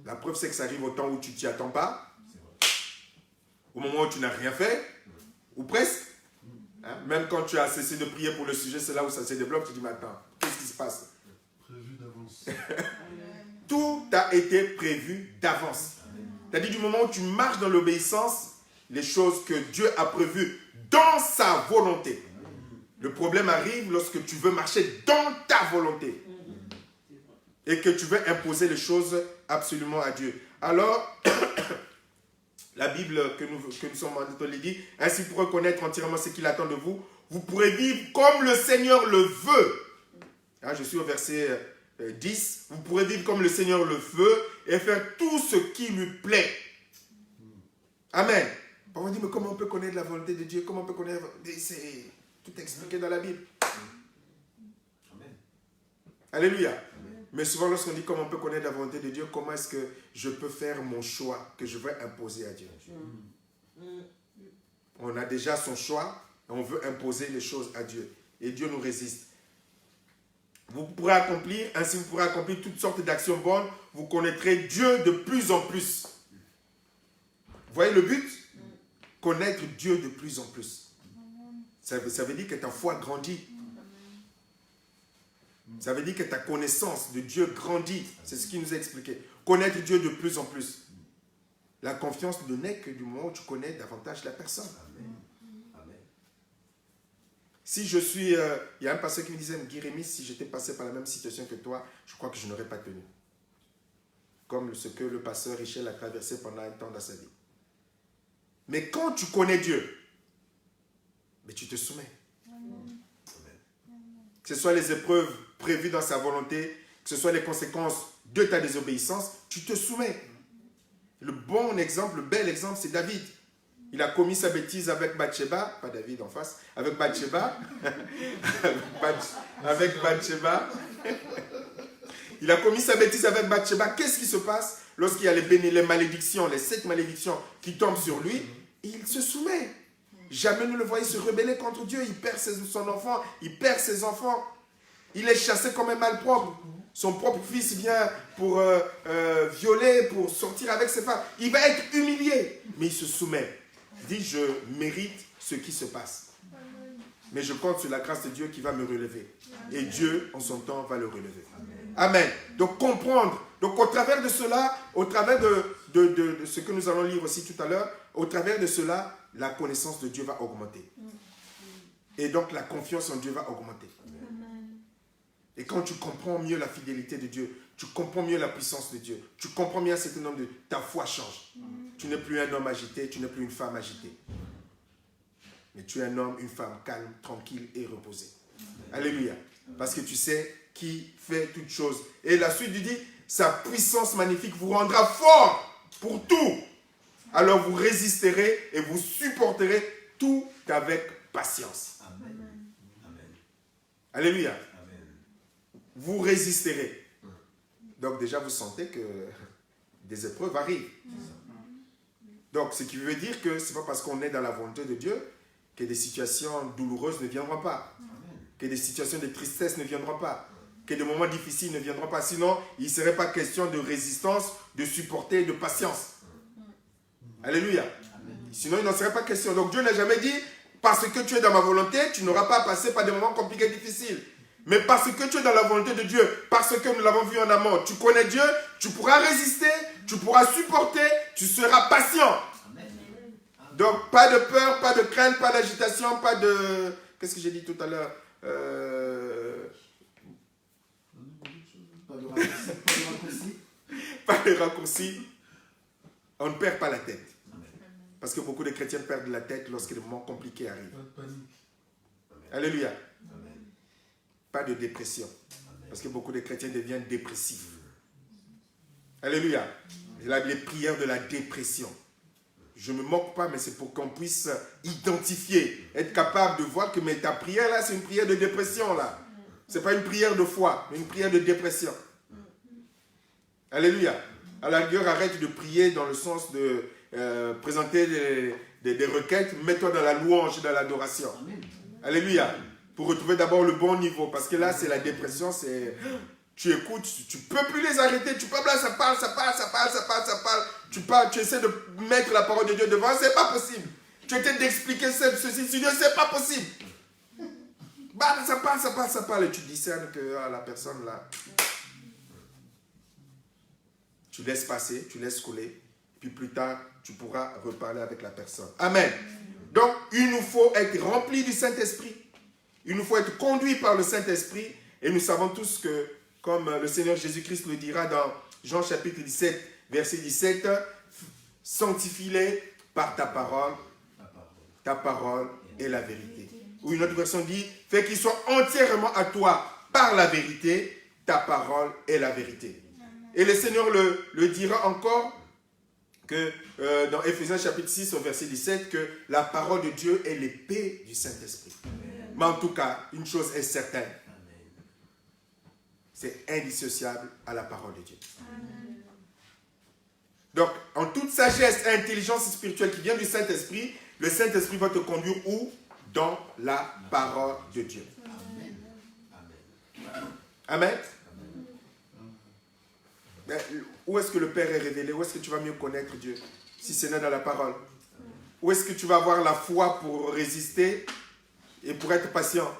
La preuve, c'est que ça arrive au temps où tu ne t'y attends pas, au moment où tu n'as rien fait, ou presque. Hein? Même quand tu as cessé de prier pour le sujet, c'est là où ça se développe, tu dis, mais attends, qu'est-ce qui se passe? Prévu d'avance. Tout a été prévu d'avance. C'est-à-dire du moment où tu marches dans l'obéissance, les choses que Dieu a prévues dans sa volonté. Le problème arrive lorsque tu veux marcher dans ta volonté et que tu veux imposer les choses absolument à Dieu. Alors, la Bible que nous sommes en train de lire dit, ainsi pour reconnaître entièrement ce qu'il attend de vous, vous pourrez vivre comme le Seigneur le veut. Hein, je suis au verset 10. Vous pourrez vivre comme le Seigneur le veut et faire tout ce qui lui plaît. Amen. On va dire, mais comment on peut connaître la volonté de Dieu? Comment on peut connaître... C'est tout expliqué dans la Bible. Amen. Alléluia. Amen. Mais souvent, lorsqu'on dit comment on peut connaître la volonté de Dieu, comment est-ce que je peux faire mon choix que je veux imposer à Dieu? On a déjà son choix et on veut imposer les choses à Dieu. Et Dieu nous résiste. Ainsi vous pourrez accomplir toutes sortes d'actions bonnes. Vous connaîtrez Dieu de plus en plus. Vous voyez le but? Connaître Dieu de plus en plus. Ça veut dire que ta foi grandit. Ça veut dire que ta connaissance de Dieu grandit. C'est ce qu'il nous a expliqué. Connaître Dieu de plus en plus. La confiance ne naît que du moment où tu connais davantage la personne. Amen. Amen. Si je suis... il y a un pasteur qui me disait, Guy Rémy, si j'étais passé par la même situation que toi, je crois que je n'aurais pas tenu. Comme ce que le pasteur Richel a traversé pendant un temps dans sa vie. Mais quand tu connais Dieu, mais tu te soumets. Amen. Que ce soit les épreuves prévues dans sa volonté, que ce soit les conséquences de ta désobéissance, tu te soumets. Le bon exemple, le bel exemple, c'est David. Il a commis sa bêtise avec Bathsheba, pas David en face, avec Bathsheba. avec Bathsheba. Il a commis sa bêtise avec Bathsheba. Qu'est-ce qui se passe lorsqu'il y a les malédictions, les 7 malédictions qui tombent sur lui? Il se soumet. Jamais ne le voyez se rebeller contre Dieu. Il perd son enfant, il perd ses enfants. Il est chassé comme un malpropre. Son propre fils vient pour violer, pour sortir avec ses femmes. Il va être humilié, mais il se soumet. Il dit, je mérite ce qui se passe. Mais je compte sur la grâce de Dieu qui va me relever. Et Dieu, en son temps, va le relever. Amen. Donc comprendre. Donc au travers de cela, au travers de ce que nous allons lire aussi tout à l'heure, au travers de cela, la connaissance de Dieu va augmenter. Et donc la confiance en Dieu va augmenter. Et quand tu comprends mieux la fidélité de Dieu, tu comprends mieux la puissance de Dieu, tu comprends mieux un certain nombre de... Ta foi change. Tu n'es plus un homme agité, tu n'es plus une femme agitée. Mais tu es un homme, une femme calme, tranquille et reposée. Alléluia. Parce que tu sais qui fait toutes choses. Et la suite lui dit, sa puissance magnifique vous rendra fort pour tout. Alors vous résisterez et vous supporterez tout avec patience. Amen. Amen. Alléluia. Amen. Vous résisterez. Donc déjà vous sentez que des épreuves arrivent. Donc ce qui veut dire que ce n'est pas parce qu'on est dans la volonté de Dieu que des situations douloureuses ne viendront pas. que des situations de tristesse ne viendront pas, que des moments difficiles ne viendront pas. Sinon, il ne serait pas question de résistance, de supporter, de patience. Alléluia. Sinon, il n'en serait pas question. Donc Dieu n'a jamais dit, parce que tu es dans ma volonté, tu n'auras pas à passer par des moments compliqués et difficiles. Mais parce que tu es dans la volonté de Dieu, parce que nous l'avons vu en amont, tu connais Dieu, tu pourras résister, tu pourras supporter, tu seras patient. Donc, pas de peur, pas de crainte, pas d'agitation, pas de... Qu'est-ce que j'ai dit tout à l'heure Pas de raccourcis. On ne perd pas la tête. Parce que beaucoup de chrétiens perdent la tête lorsque les moments compliqués arrivent. Alléluia. Pas de dépression. Parce que beaucoup de chrétiens deviennent dépressifs. Alléluia. Les prières de la dépression. Je ne me moque pas, mais c'est pour qu'on puisse identifier, être capable de voir que mais ta prière là, c'est une prière de dépression là. Ce n'est pas une prière de foi, mais une prière de dépression. Alléluia. À la rigueur, arrête de prier dans le sens de présenter des requêtes, mets-toi dans la louange et dans l'adoration. Alléluia. Pour retrouver d'abord le bon niveau, parce que là, c'est la dépression, c'est... Tu écoutes, tu ne peux plus les arrêter, tu peux là, ça parle. Tu essaies de mettre la parole de Dieu devant, c'est pas possible. Tu essaies d'expliquer ceci sur Dieu, c'est pas possible. Bah, ça parle, et tu discernes que la personne là, tu laisses passer, tu laisses couler, puis plus tard, tu pourras reparler avec la personne. Amen. Donc, il nous faut être remplis du Saint-Esprit, il nous faut être conduits par le Saint-Esprit, et nous savons tous que, comme le Seigneur Jésus-Christ le dira dans Jean chapitre 17, verset 17, sanctifie-les par ta parole est la vérité. Ou une autre version dit, fais qu'ils soient entièrement à toi par la vérité, ta parole est la vérité. Et le Seigneur le dira encore que dans Éphésiens chapitre 6 au verset 17, que la parole de Dieu est l'épée du Saint-Esprit. Mais en tout cas, une chose est certaine, c'est indissociable à la parole de Dieu. Donc, en toute sagesse et intelligence spirituelle qui vient du Saint-Esprit, le Saint-Esprit va te conduire où? Dans la parole de Dieu. Amen. Où est-ce que le Père est révélé? Où est-ce que tu vas mieux connaître Dieu? Si ce n'est dans la parole. Où est-ce que tu vas avoir la foi pour résister et pour être patient?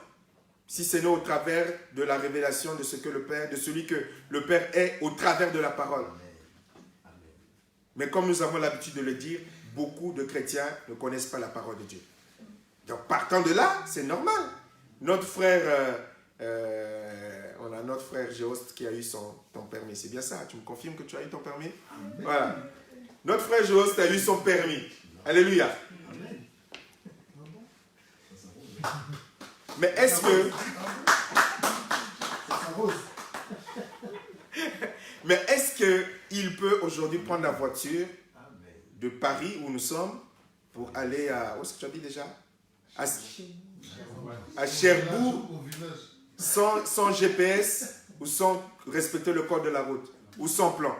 Si ce n'est au travers de la révélation de ce que le Père, de celui que le Père est au travers de la parole. Mais comme nous avons l'habitude de le dire, beaucoup de chrétiens ne connaissent pas la parole de Dieu. Donc partant de là, c'est normal. Notre frère, on a notre frère Géost qui a eu ton permis. C'est bien ça, tu me confirmes que tu as eu ton permis? Voilà. Notre frère Géost a eu son permis. Alléluia. Mais est-ce que... Mais est-ce qu'il peut aujourd'hui prendre la voiture de Paris où nous sommes pour aller à... Où est-ce que tu habites déjà? À Cherbourg, sans GPS ou sans respecter le code de la route ou sans plan?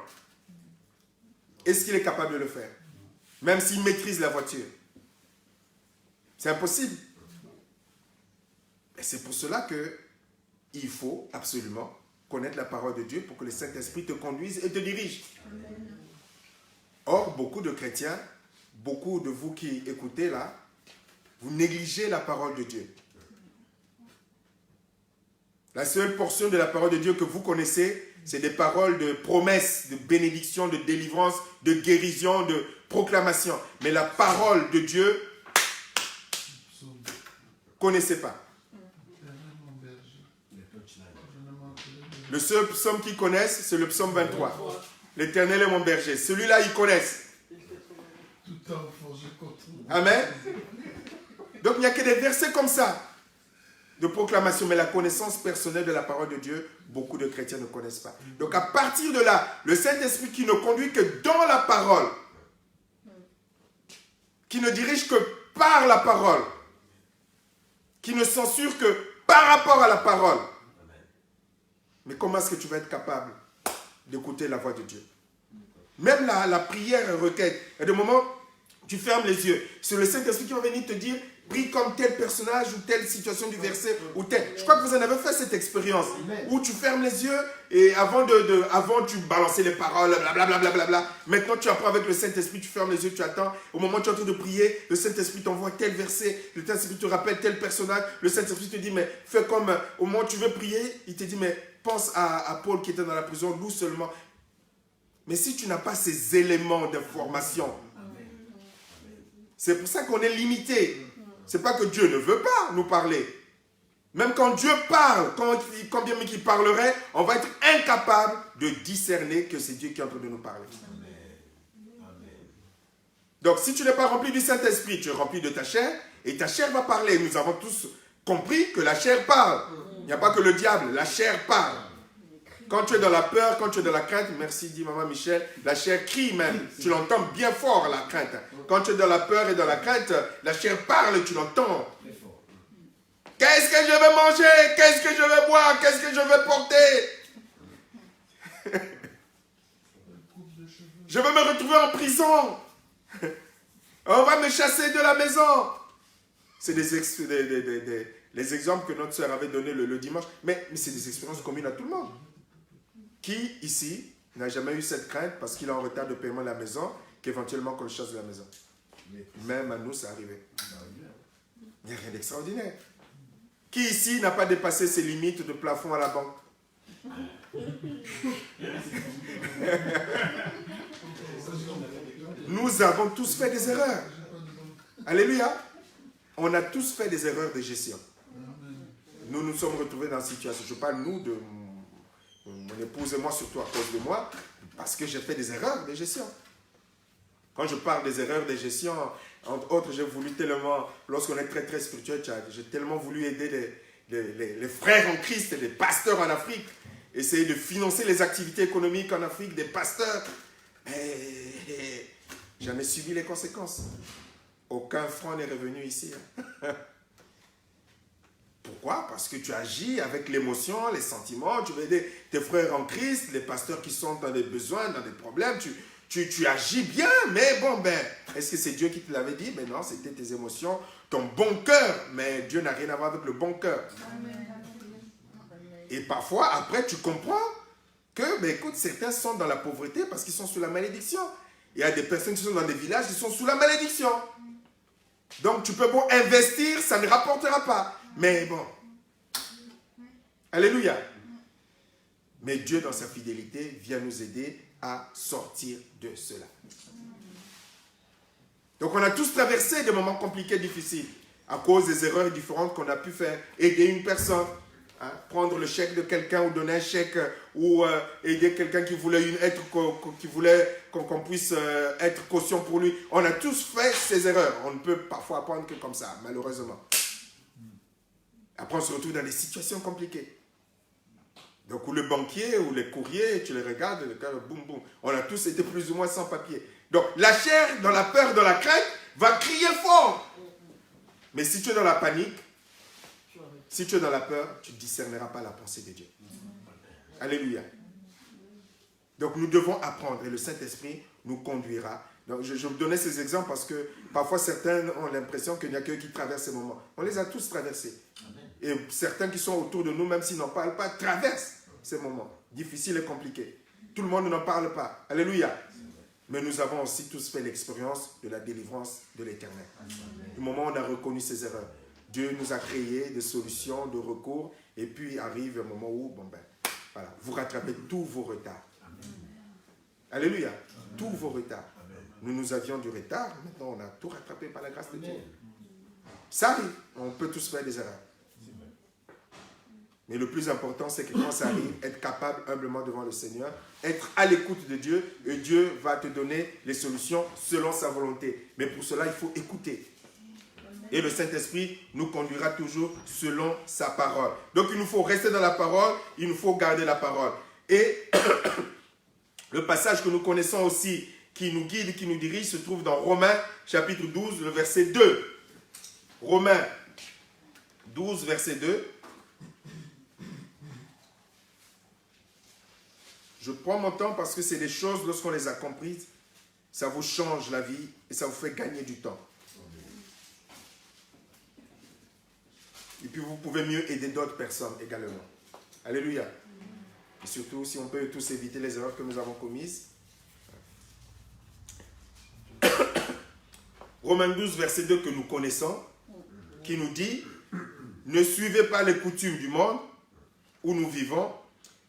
Est-ce qu'il est capable de le faire? Même s'il maîtrise la voiture. C'est impossible. Et c'est pour cela qu'il faut absolument connaître la parole de Dieu pour que le Saint-Esprit te conduise et te dirige. Or, beaucoup de chrétiens, beaucoup de vous qui écoutez là, vous négligez la parole de Dieu. La seule portion de la parole de Dieu que vous connaissez, c'est des paroles de promesses, de bénédiction, de délivrance, de guérison, de proclamation. Mais la parole de Dieu, connaissez pas. Le seul psaume qu'ils connaissent, c'est le psaume 23. L'Éternel est mon berger. Celui-là, ils connaissent. Amen. Donc, il n'y a que des versets comme ça de proclamation. Mais la connaissance personnelle de la parole de Dieu, beaucoup de chrétiens ne connaissent pas. Donc, à partir de là, le Saint-Esprit qui ne conduit que dans la parole, qui ne dirige que par la parole, qui ne censure que par rapport à la parole. Mais comment est-ce que tu vas être capable d'écouter la voix de Dieu? Même la prière requête. Et de moment, tu fermes les yeux. C'est le Saint-Esprit qui va venir te dire, prie comme tel personnage ou telle situation du verset ou tel. Je crois que vous en avez fait cette expérience où tu fermes les yeux et avant tu balançais les paroles, blablabla. Maintenant tu apprends avec le Saint-Esprit, tu fermes les yeux, tu attends. Au moment où tu es en train de prier, le Saint-Esprit t'envoie tel verset, le Saint-Esprit te rappelle tel personnage, le Saint-Esprit te dit mais fais comme au moment où tu veux prier, il te dit mais pense à Paul qui était dans la prison, loue seulement. Mais si tu n'as pas ces éléments d'information, c'est pour ça qu'on est limité. C'est pas que Dieu ne veut pas nous parler. Même quand Dieu parle, quand bien même qu'il parlerait, on va être incapable de discerner que c'est Dieu qui est en train de nous parler. Donc si tu n'es pas rempli du Saint-Esprit, tu es rempli de ta chair, et ta chair va parler. Nous avons tous compris que la chair parle. Il n'y a pas que le diable, la chair parle. Quand tu es dans la peur, quand tu es dans la crainte, merci, dit maman Michel, la chair crie même. Tu l'entends bien fort, la crainte. Quand tu es dans la peur et dans la crainte, la chair parle et tu l'entends. Qu'est-ce que je vais manger? Qu'est-ce que je vais boire? Qu'est-ce que je vais porter? Je vais me retrouver en prison. On va me chasser de la maison. C'est les exemples que notre soeur avait donnés le dimanche. Mais c'est des expériences communes à tout le monde. Qui, ici, n'a jamais eu cette crainte parce qu'il est en retard de paiement de la maison, qu'éventuellement qu'on le chasse de la maison? Même à nous, c'est arrivé. Il n'y a rien d'extraordinaire. Qui, ici, n'a pas dépassé ses limites de plafond à la banque? Nous avons tous fait des erreurs. Alléluia. On a tous fait des erreurs de gestion. Nous nous sommes retrouvés dans cette situation. Je parle, nous, de mon épouse et moi, surtout à cause de moi, parce que j'ai fait des erreurs de gestion. Quand je parle des erreurs de gestion, entre autres, j'ai voulu tellement, lorsqu'on est très très spirituel, j'ai tellement voulu aider les frères en Christ, les pasteurs en Afrique, essayer de financer les activités économiques en Afrique, des pasteurs. Et j'en ai subi les conséquences. Aucun franc n'est revenu ici. Pourquoi? Parce que tu agis avec l'émotion, les sentiments, tu veux aider tes frères en Christ, les pasteurs qui sont dans des besoins, dans des problèmes, tu agis bien, mais bon, est-ce que c'est Dieu qui te l'avait dit? Mais non, c'était tes émotions, ton bon cœur, mais Dieu n'a rien à voir avec le bon cœur. Et parfois, après, tu comprends que, écoute, certains sont dans la pauvreté parce qu'ils sont sous la malédiction. Il y a des personnes qui sont dans des villages qui sont sous la malédiction. Donc, tu peux beau investir, ça ne rapportera pas. Mais bon, alléluia. Mais Dieu, dans sa fidélité, vient nous aider à sortir de cela. Donc, on a tous traversé des moments compliqués, difficiles, à cause des erreurs différentes qu'on a pu faire. Aider une personne, prendre le chèque de quelqu'un ou donner un chèque, ou aider quelqu'un qui voulait qu'on puisse être caution pour lui. On a tous fait ces erreurs. On ne peut parfois apprendre que comme ça, malheureusement. Après, on se retrouve dans des situations compliquées. Donc, où le banquier ou les courriers, tu les regardes, le cœur, boum, boum. On a tous été plus ou moins sans papier. Donc, la chair, dans la peur, dans la crainte, va crier fort. Mais si tu es dans la panique, si tu es dans la peur, tu ne discerneras pas la pensée de Dieu. Alléluia. Donc, nous devons apprendre et le Saint-Esprit nous conduira. Donc, je vous donnais ces exemples parce que parfois, certains ont l'impression qu'il n'y a que qui traversent ces moments. On les a tous traversés. Et certains qui sont autour de nous, même s'ils n'en parlent pas, traversent ces moments difficiles et compliqués. Tout le monde n'en parle pas. Alléluia. Mais nous avons aussi tous fait l'expérience de la délivrance de l'Éternel. Du moment où on a reconnu ses erreurs. Dieu nous a créé des solutions, de recours. Et puis arrive un moment où, voilà, vous rattrapez tous vos retards. Alléluia. Tous vos retards. Nous avions du retard. Maintenant, on a tout rattrapé par la grâce de Dieu. Ça arrive. On peut tous faire des erreurs. Mais le plus important, c'est que quand ça arrive, être capable humblement devant le Seigneur, être à l'écoute de Dieu, et Dieu va te donner les solutions selon sa volonté. Mais pour cela, il faut écouter. Et le Saint-Esprit nous conduira toujours selon sa parole. Donc, il nous faut rester dans la parole, il nous faut garder la parole. Et le passage que nous connaissons aussi, qui nous guide, qui nous dirige, se trouve dans Romains, chapitre 12, le verset 2. Romains 12, verset 2. Je prends mon temps parce que c'est des choses, lorsqu'on les a comprises, ça vous change la vie et ça vous fait gagner du temps. Et puis vous pouvez mieux aider d'autres personnes également. Alléluia. Et surtout, si on peut tous éviter les erreurs que nous avons commises. Romains 12, verset 2 que nous connaissons, qui nous dit, ne suivez pas les coutumes du monde où nous vivons,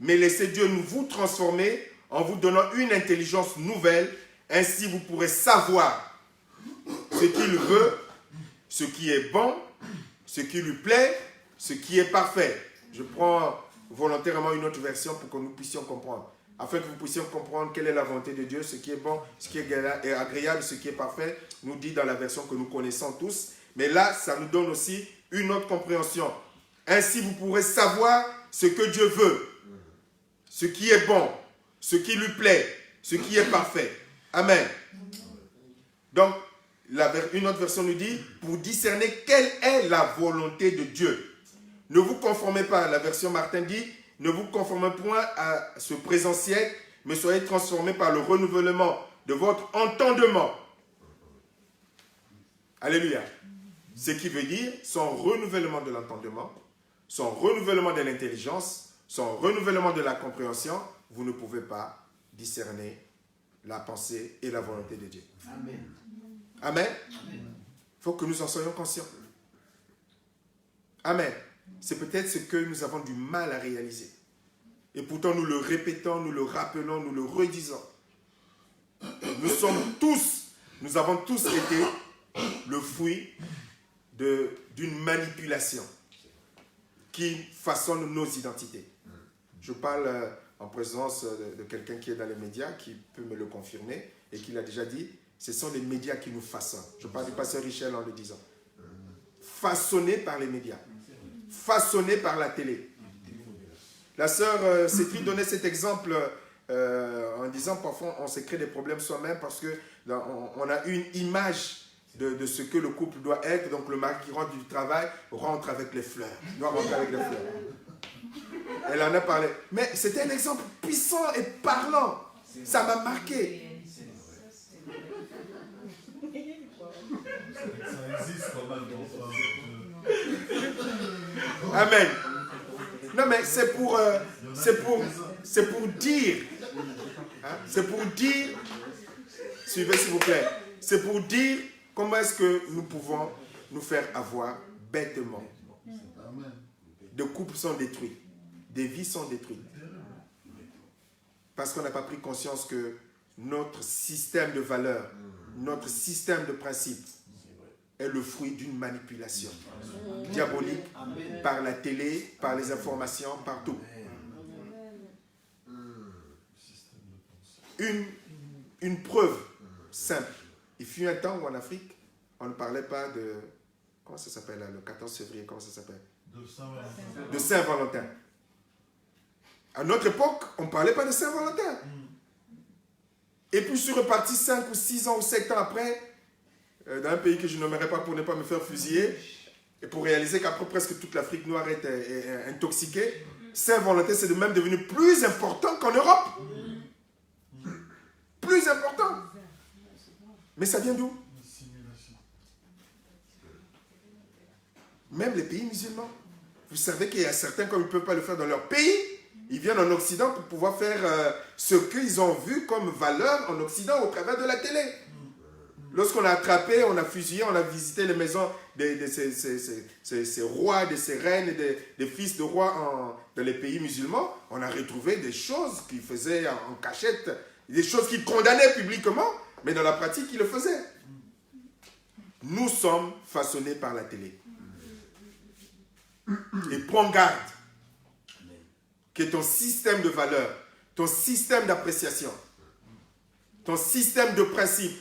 mais laissez Dieu vous transformer en vous donnant une intelligence nouvelle. Ainsi, vous pourrez savoir ce qu'il veut, ce qui est bon, ce qui lui plaît, ce qui est parfait. Je prends volontairement une autre version pour que nous puissions comprendre. Afin que vous puissiez comprendre quelle est la volonté de Dieu, ce qui est bon, ce qui est agréable, ce qui est parfait, nous dit dans la version que nous connaissons tous. Mais là, ça nous donne aussi une autre compréhension. Ainsi, vous pourrez savoir ce que Dieu veut, ce qui est bon, ce qui lui plaît, ce qui est parfait. Amen. Donc, une autre version nous dit, pour discerner quelle est la volonté de Dieu. Ne vous conformez pas, la version Martin dit, ne vous conformez point à ce présent siècle, mais soyez transformés par le renouvellement de votre entendement. Alléluia. Ce qui veut dire, son renouvellement de l'entendement, son renouvellement de l'intelligence, son renouvellement de la compréhension, vous ne pouvez pas discerner la pensée et la volonté de Dieu. Amen. Amen. Il faut que nous en soyons conscients. Amen. C'est peut-être ce que nous avons du mal à réaliser. Et pourtant, nous le répétons, nous le rappelons, nous le redisons. Nous avons tous été le fruit d'une manipulation qui façonne nos identités. Je parle en présence de quelqu'un qui est dans les médias, qui peut me le confirmer, et qui l'a déjà dit, ce sont les médias qui nous façonnent. Je parle du pasteur Richel en le disant. Façonnés par les médias. Façonnés par la télé. La sœur Cétri donnait cet exemple en disant parfois on se crée des problèmes soi-même parce qu'on a une image de ce que le couple doit être. Donc le mari qui rentre du travail rentre avec les fleurs. Doit rentrer avec les fleurs. Elle en a parlé. Mais c'était un exemple puissant et parlant. Ça m'a marqué. Ça existe pas mal Amen. Non mais c'est pour dire. Hein, c'est pour dire. Suivez s'il vous plaît. C'est pour dire comment est-ce que nous pouvons nous faire avoir bêtement. Des couples sont détruits. Des vies sont détruites. Parce qu'on n'a pas pris conscience que notre système de valeurs, notre système de principes est le fruit d'une manipulation diabolique par la télé, par les informations, partout. Une preuve simple. Il fut un temps où en Afrique, on ne parlait pas de... Comment ça s'appelle là, le 14 février, comment ça s'appelle? De Saint-Valentin. À notre époque, on ne parlait pas de Saint-Valentin. Et puis je suis reparti 5 ou 6 ans ou 7 ans après, dans un pays que je nommerai pas pour ne pas me faire fusiller, et pour réaliser qu'après presque toute l'Afrique noire est intoxiquée, Saint-Valentin c'est même devenu plus important qu'en Europe. Plus important. Mais ça vient d'où? Même les pays musulmans. Vous savez qu'il y a certains, comme ils ne peuvent pas le faire dans leur pays, ils viennent en Occident pour pouvoir faire ce qu'ils ont vu comme valeur en Occident au travers de la télé. Lorsqu'on a attrapé, on a fusillé, on a visité les maisons de ces rois, de ces reines, des fils de rois dans les pays musulmans, on a retrouvé des choses qu'ils faisaient en cachette, des choses qu'ils condamnaient publiquement, mais dans la pratique, ils le faisaient. Nous sommes façonnés par la télé. Et prends garde que ton système de valeurs, ton système d'appréciation, ton système de principe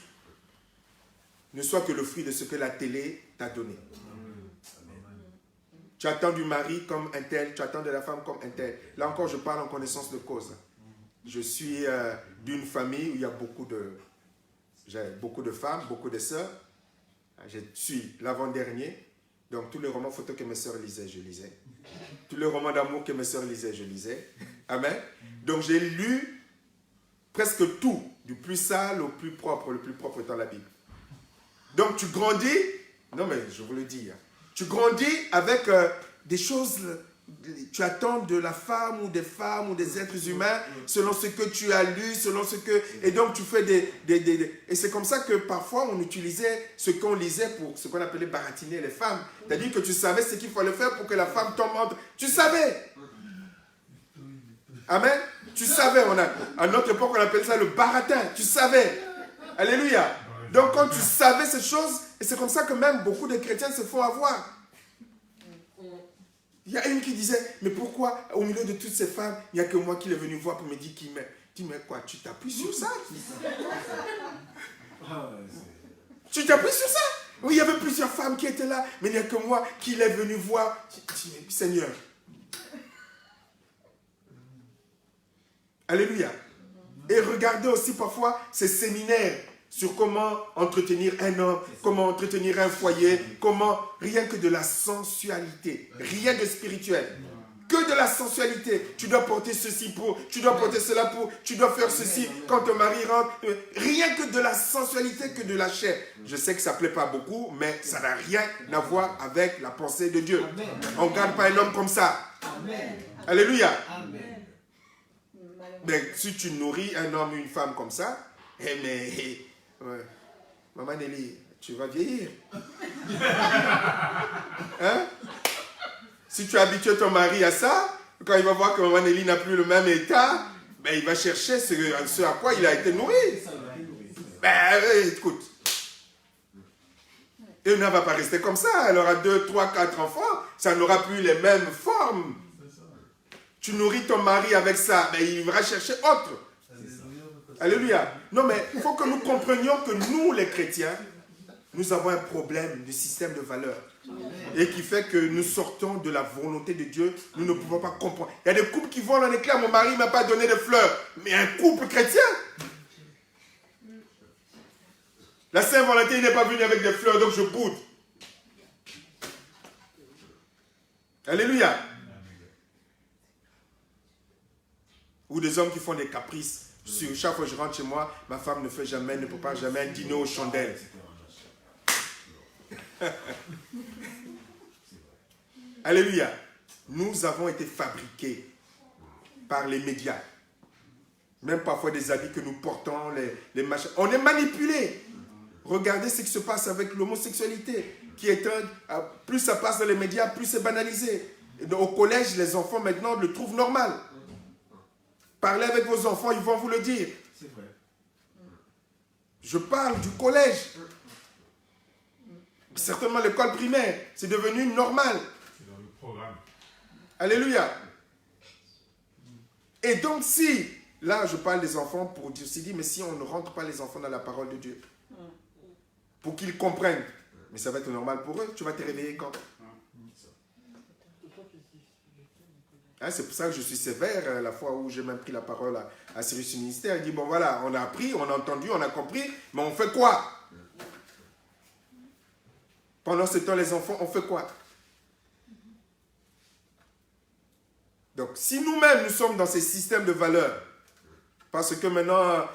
ne soit que le fruit de ce que la télé t'a donné. Tu attends du mari comme un tel, tu attends de la femme comme un tel. Là encore, je parle en connaissance de cause. Je suis d'une famille où il y a j'ai beaucoup de femmes, beaucoup de sœurs. Je suis l'avant-dernier. Donc, tous les romans photos que mes sœurs lisaient, je lisais. Tous les romans d'amour que mes sœurs lisaient, je lisais. Amen. Donc, j'ai lu presque tout, du plus sale au plus propre, le plus propre étant la Bible. Donc, tu grandis, non mais je vous le dis, Tu grandis avec des choses, tu attends de la femme ou des êtres humains selon ce que tu as lu, selon ce que... Et donc tu fais et c'est comme ça que parfois on utilisait ce qu'on lisait pour ce qu'on appelait baratiner les femmes. C'est-à-dire que tu savais ce qu'il fallait faire pour que la femme tombe entre... Tu savais. Amen. Tu savais. À notre époque on appelait ça le baratin. Tu savais. Alléluia. Donc quand tu savais ces choses, et c'est comme ça que même beaucoup de chrétiens se font avoir. Il y a une qui disait, mais pourquoi au milieu de toutes ces femmes, il n'y a que moi qui l'ai venu voir pour me dire qui m'aime. Tu dis, mais quoi, tu t'appuies sur ça? Tu t'appuies sur ça? Oui, il y avait plusieurs femmes qui étaient là, mais il n'y a que moi qui l'ai venu voir. Tu dis, mais Seigneur. Alléluia. Et regardez aussi parfois ces séminaires sur comment entretenir un homme, comment entretenir un foyer, rien que de la sensualité, rien de spirituel, que de la sensualité. Tu dois porter ceci tu dois porter cela tu dois faire ceci quand ton mari rentre. Rien que de la sensualité, que de la chair. Je sais que ça ne plaît pas beaucoup, mais ça n'a rien à voir avec la pensée de Dieu. On ne garde pas un homme comme ça. Alléluia. Mais si tu nourris un homme ou une femme comme ça, ouais. Maman Nelly, tu vas vieillir. Hein? Si tu as habitué ton mari à ça, quand il va voir que Maman Nelly n'a plus le même état, il va chercher ce à quoi il a été nourri. Écoute. Et elle ne va pas rester comme ça. Elle aura 2, 3, 4 enfants. Ça n'aura plus les mêmes formes. Tu nourris ton mari avec ça, il va chercher autre. Alléluia. Non, mais il faut que nous comprenions que nous, les chrétiens, nous avons un problème de système de valeurs. Et qui fait que nous sortons de la volonté de Dieu. Nous ne pouvons pas comprendre. Il y a des couples qui volent en éclats. Mon mari ne m'a pas donné de fleurs. Mais un couple chrétien. La Saint-Valentin n'est pas venue avec des fleurs, donc je boude. Alléluia. Ou des hommes qui font des caprices. Chaque fois que je rentre chez moi, ma femme ne prépare jamais un dîner aux chandelles. Alléluia. Nous avons été fabriqués par les médias. Même parfois des habits que nous portons, les machins. On est manipulés. Regardez ce qui se passe avec l'homosexualité. Plus ça passe dans les médias, plus c'est banalisé. Et au collège, les enfants maintenant le trouvent normal. Parlez avec vos enfants, ils vont vous le dire. C'est vrai. Je parle du collège. Certainement l'école primaire, c'est devenu normal. C'est dans le programme. Alléluia. Et donc là je parle des enfants pour Dieu, mais si on ne rentre pas les enfants dans la parole de Dieu, pour qu'ils comprennent, mais ça va être normal pour eux, tu vas te réveiller quand? C'est pour ça que je suis sévère la fois où j'ai même pris la parole à Cyrus Ministère. Il dit, bon voilà, on a appris, on a entendu, on a compris, mais on fait quoi? Pendant ce temps, les enfants, on fait quoi? Donc, si nous-mêmes, nous sommes dans ces systèmes de valeurs, parce que maintenant,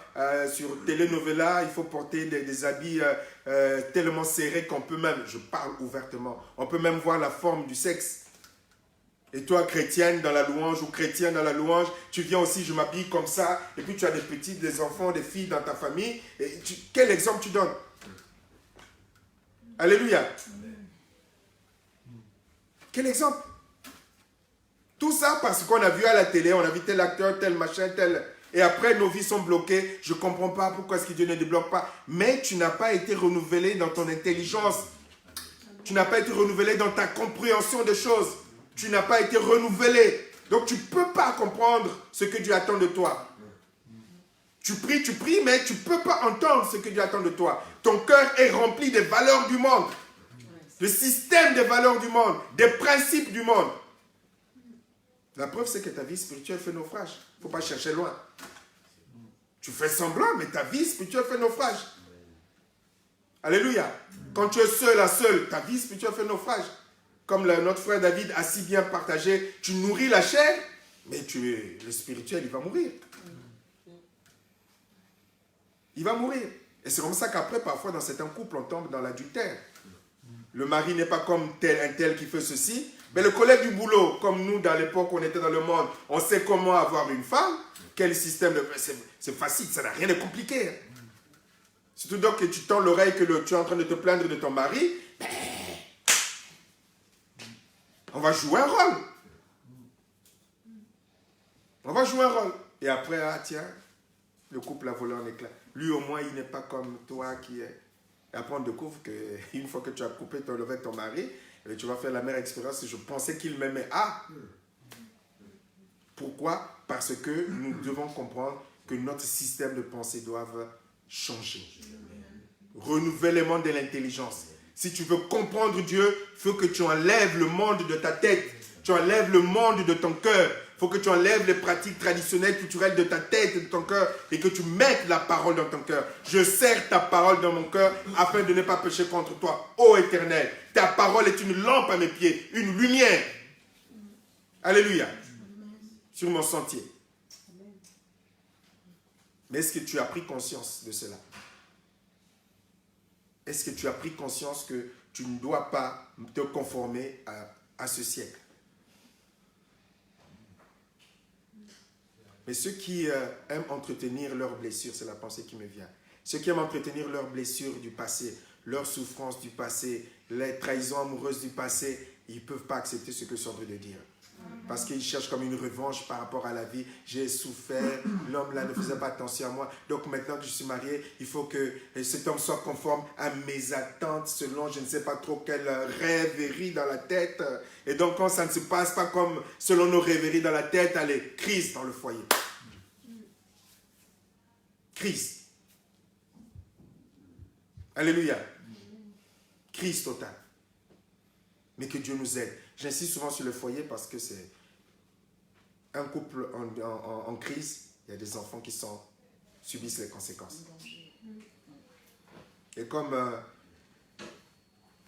sur Telenovela, il faut porter des habits tellement serrés qu'on peut même, je parle ouvertement, on peut même voir la forme du sexe. Et toi, chrétienne dans la louange ou chrétien dans la louange, tu viens aussi, je m'habille comme ça, et puis tu as des enfants, des filles dans ta famille. Et quel exemple tu donnes? Alléluia. Quel exemple? Tout ça parce qu'on a vu à la télé, on a vu tel acteur, tel machin, tel... Et après, nos vies sont bloquées. Je ne comprends pas pourquoi est-ce que Dieu ne débloque pas. Mais tu n'as pas été renouvelé dans ton intelligence. Tu n'as pas été renouvelé dans ta compréhension des choses. Tu n'as pas été renouvelé. Donc tu ne peux pas comprendre ce que Dieu attend de toi. Tu pries, mais tu ne peux pas entendre ce que Dieu attend de toi. Ton cœur est rempli des valeurs du monde. Le système des valeurs du monde, des principes du monde. La preuve, c'est que ta vie spirituelle fait naufrage. Il ne faut pas chercher loin. Tu fais semblant, mais ta vie spirituelle fait naufrage. Alléluia. Quand tu es seul à seul, ta vie spirituelle fait naufrage. Comme notre frère David a si bien partagé, tu nourris la chair, mais le spirituel, il va mourir. Il va mourir. Et c'est comme ça qu'après, parfois, dans certains couples, on tombe dans l'adultère. le mari n'est pas comme un tel qui fait ceci. Mais le collègue du boulot, comme nous, dans l'époque où on était dans le monde, on sait comment avoir une femme. Quel système de... C'est facile, ça n'a rien de compliqué. Surtout donc que tu tends l'oreille que tu es en train de te plaindre de ton mari. On va jouer un rôle. On va jouer un rôle. Et après, ah tiens, le couple a volé en éclats. Lui au moins, il n'est pas comme toi qui est... Et après, on découvre qu'une fois que tu as coupé ton oreille de ton mari, tu vas faire la même expérience. Je pensais qu'il m'aimait. Ah! Pourquoi? Parce que nous devons comprendre que notre système de pensée doit changer. Renouvellement de l'intelligence. Si tu veux comprendre Dieu, il faut que tu enlèves le monde de ta tête. Tu enlèves le monde de ton cœur. Il faut que tu enlèves les pratiques traditionnelles, culturelles de ta tête et de ton cœur et que tu mettes la parole dans ton cœur. Je serre ta parole dans mon cœur afin de ne pas pécher contre toi, ô Éternel. Ta parole est une lampe à mes pieds, une lumière. Alléluia. Sur mon sentier. Mais est-ce que tu as pris conscience de cela? Est-ce que tu as pris conscience que tu ne dois pas te conformer à ce siècle? Mais ceux qui aiment entretenir leurs blessures, c'est la pensée qui me vient. Ceux qui aiment entretenir leurs blessures du passé, leurs souffrances du passé, les trahisons amoureuses du passé, ils ne peuvent pas accepter ce que je suis en train de dire. Parce qu'ils cherchent comme une revanche par rapport à la vie. J'ai souffert, l'homme là ne faisait pas attention à moi. Donc maintenant que je suis marié, il faut que cet homme soit conforme à mes attentes selon je ne sais pas trop quelle rêverie dans la tête. Et donc quand ça ne se passe pas comme selon nos rêveries dans la tête, allez, crise dans le foyer. Crise. Alléluia. Crise totale. Mais que Dieu nous aide. J'insiste souvent sur le foyer parce que c'est un couple en crise. Il y a des enfants qui subissent les conséquences. Et comme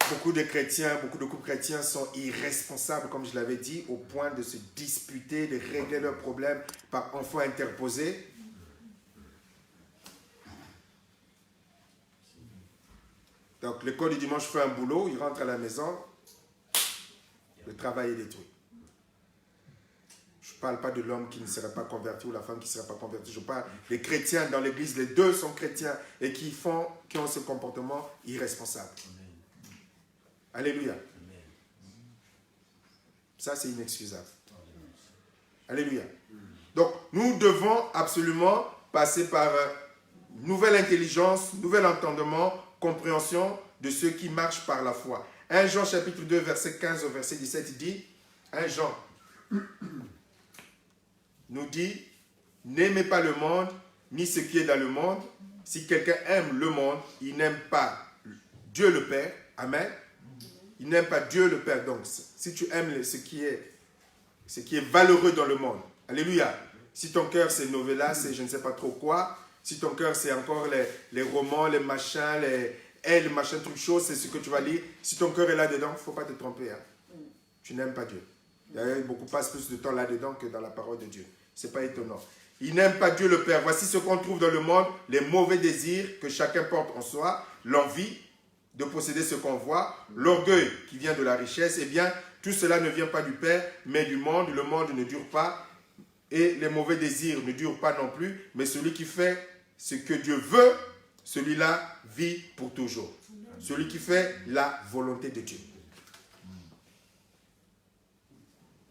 beaucoup de couples chrétiens sont irresponsables, comme je l'avais dit, au point de se disputer, de régler leurs problèmes par enfants interposés. Donc l'école du dimanche fait un boulot, il rentre à la maison. Le travail est détruit. Je ne parle pas de l'homme qui ne serait pas converti ou la femme qui ne serait pas convertie. Je parle des chrétiens dans l'église. Les deux sont chrétiens et qui ont ce comportement irresponsable. Alléluia. Ça, c'est inexcusable. Alléluia. Donc, nous devons absolument passer par nouvelle intelligence, nouvel entendement, compréhension de ceux qui marchent par la foi. 1 Jean chapitre 2, verset 15 au verset 17 dit, 1 Jean nous dit, n'aimez pas le monde, ni ce qui est dans le monde. Si quelqu'un aime le monde, il n'aime pas Dieu le Père. Amen. Il n'aime pas Dieu le Père. Donc, si tu aimes ce qui est valeureux dans le monde, alléluia. Si ton cœur c'est novella, c'est je ne sais pas trop quoi. Si ton cœur c'est encore les romans, les machins, les machins, trucs chauds, c'est ce que tu vas lire. Si ton cœur est là-dedans, il ne faut pas te tromper. Hein. Tu n'aimes pas Dieu. D'ailleurs, beaucoup passent plus de temps là-dedans que dans la parole de Dieu. Ce n'est pas étonnant. Il n'aime pas Dieu le Père. Voici ce qu'on trouve dans le monde, les mauvais désirs que chacun porte en soi, l'envie de posséder ce qu'on voit, l'orgueil qui vient de la richesse. Eh bien, tout cela ne vient pas du Père, mais du monde. Le monde ne dure pas et les mauvais désirs ne durent pas non plus. Mais celui qui fait ce que Dieu veut, celui-là vit pour toujours. Celui qui fait la volonté de Dieu.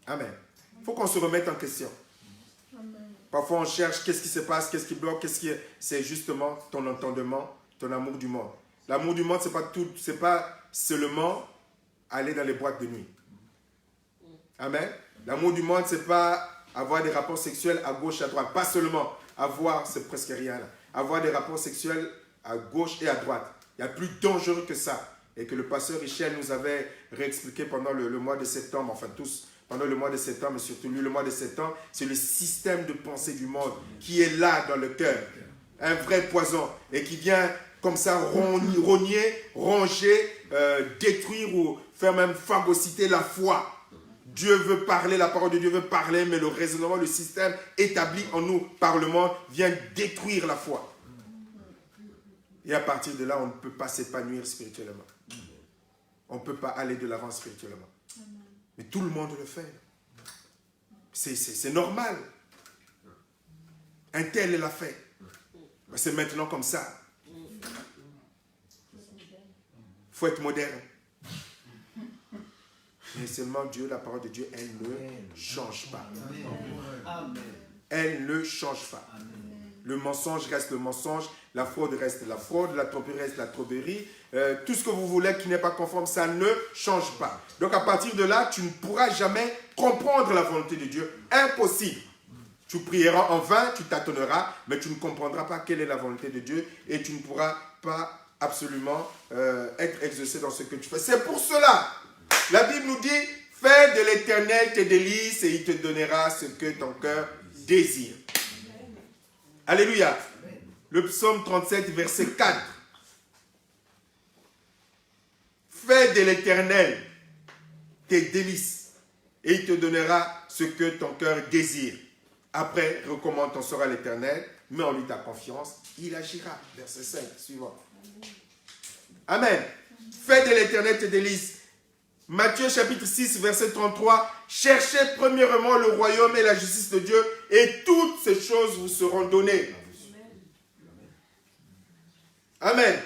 Amen. Il faut qu'on se remette en question. Parfois on cherche qu'est-ce qui se passe, qu'est-ce qui bloque, c'est justement ton entendement, ton amour du monde. L'amour du monde, c'est pas seulement aller dans les boîtes de nuit. Amen. L'amour du monde, c'est pas avoir des rapports sexuels à gauche et à droite. Pas seulement avoir, c'est presque rien là. Avoir des rapports sexuels à gauche et à droite. Il y a plus dangereux que ça. Et que le pasteur Richel nous avait réexpliqué pendant le mois de septembre, enfin tous, pendant le mois de septembre, mais surtout lui, le mois de septembre, c'est le système de pensée du monde qui est là dans le cœur. Un vrai poison. Et qui vient comme ça rogner, ronger, détruire ou faire même phagocyter la foi. Dieu veut parler, la parole de Dieu veut parler, mais le raisonnement, le système établi en nous par le monde vient détruire la foi. Et à partir de là, on ne peut pas s'épanouir spirituellement. on ne peut pas aller de l'avant spirituellement. Mais tout le monde le fait. C'est normal. Un tel l'a fait. C'est maintenant comme ça. Il faut être moderne. Mais seulement Dieu, la parole de Dieu, elle ne change pas. Elle ne change pas. Le mensonge reste le mensonge, la fraude reste la fraude, la tromperie reste la tromperie. Tout ce que vous voulez qui n'est pas conforme, ça ne change pas. Donc à partir de là, tu ne pourras jamais comprendre la volonté de Dieu. Impossible. Tu prieras en vain, tu tâtonneras, mais tu ne comprendras pas quelle est la volonté de Dieu et tu ne pourras pas absolument être exaucé dans ce que tu fais. C'est pour cela, la Bible nous dit, fais de l'Éternel tes délices et il te donnera ce que ton cœur désire. Alléluia. Le psaume 37, verset 4. Fais de l'Éternel tes délices et il te donnera ce que ton cœur désire. Après, recommande ton sort à l'Éternel, mets en lui ta confiance, il agira. Verset 5, suivant. Amen. Fais de l'Éternel tes délices. Matthieu chapitre 6, verset 33. Cherchez premièrement le royaume et la justice de Dieu et toutes ces choses vous seront données. Amen.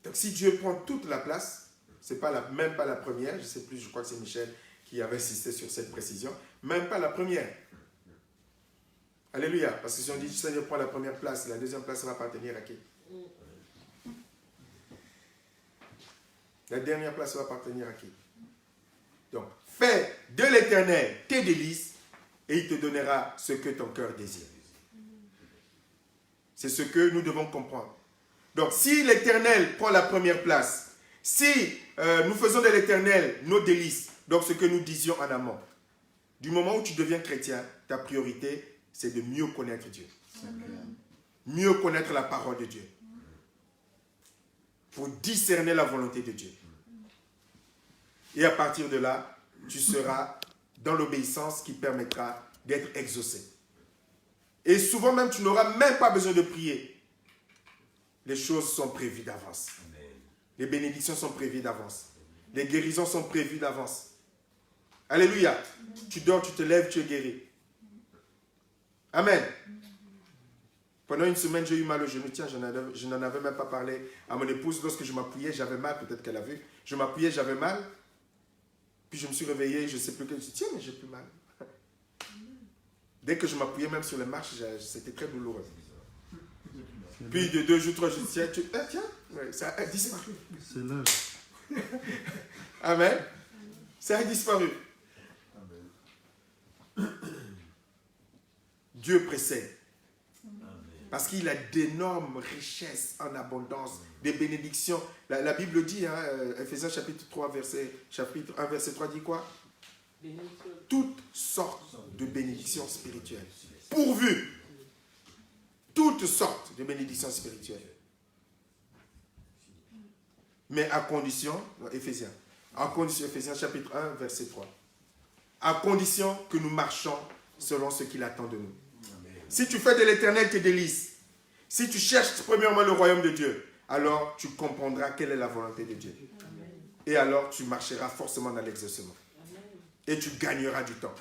Donc si Dieu prend toute la place, c'est pas même pas la première, je ne sais plus, je crois que c'est Michel qui avait insisté sur cette précision, même pas la première. Alléluia. Parce que si on dit Seigneur prend la première place, la deuxième place va appartenir à qui? La dernière place va appartenir à qui? Donc, fais de l'Éternel tes délices et il te donnera ce que ton cœur désire. C'est ce que nous devons comprendre. Donc, si l'Éternel prend la première place, si nous faisons de l'Éternel nos délices, donc ce que nous disions en amont, du moment où tu deviens chrétien, ta priorité, c'est de mieux connaître Dieu. Amen. Mieux connaître la parole de Dieu. Pour discerner la volonté de Dieu. Et à partir de là, tu seras dans l'obéissance qui permettra d'être exaucé. Et souvent même, tu n'auras même pas besoin de prier. Les choses sont prévues d'avance. Les bénédictions sont prévues d'avance. Les guérisons sont prévues d'avance. Alléluia. Tu dors, tu te lèves, tu es guéri. Amen. Pendant une semaine, j'ai eu mal au genou. Tiens, je n'en avais même pas parlé à mon épouse. Lorsque je m'appuyais, j'avais mal. Peut-être qu'elle a vu. Je m'appuyais, j'avais mal. Puis je me suis réveillé, je ne sais plus que je dis, tiens, mais j'ai plus mal. Dès que je m'appuyais même sur les marches, c'était très douloureux. Puis de 2 jours, 3 jours, tiens, ouais, ça a disparu. C'est l'âge. Amen. Ça a disparu. Dieu précède. Parce qu'il a d'énormes richesses en abondance, des bénédictions. La Bible dit, Ephésiens chapitre 1, verset 3 dit quoi? Toutes sortes de bénédictions spirituelles. Pourvu. Toutes sortes de bénédictions spirituelles. Mais à condition, Ephésiens chapitre 1, verset 3. À condition que nous marchons selon ce qu'il attend de nous. Si tu fais de l'Éternel tes délices, si tu cherches premièrement le royaume de Dieu, alors tu comprendras quelle est la volonté de Dieu. Amen. Et alors tu marcheras forcément dans l'exaucement. Et tu gagneras du temps.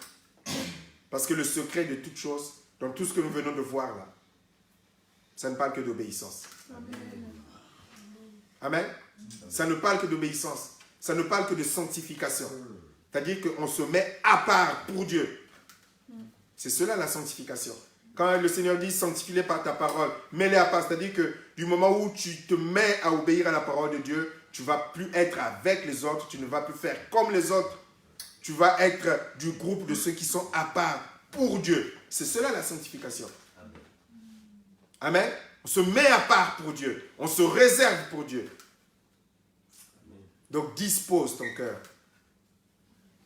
Parce que le secret de toute chose, dans tout ce que nous venons de voir là, ça ne parle que d'obéissance. Amen. Amen. Ça ne parle que d'obéissance. Ça ne parle que de sanctification. C'est-à-dire qu'on se met à part pour Dieu. C'est cela la sanctification. Quand le Seigneur dit sanctifie-les par ta parole, mets-les à part, c'est-à-dire que du moment où tu te mets à obéir à la parole de Dieu, tu ne vas plus être avec les autres, tu ne vas plus faire comme les autres. Tu vas être du groupe de ceux qui sont à part pour Dieu. C'est cela la sanctification. Amen. On se met à part pour Dieu. On se réserve pour Dieu. Donc dispose ton cœur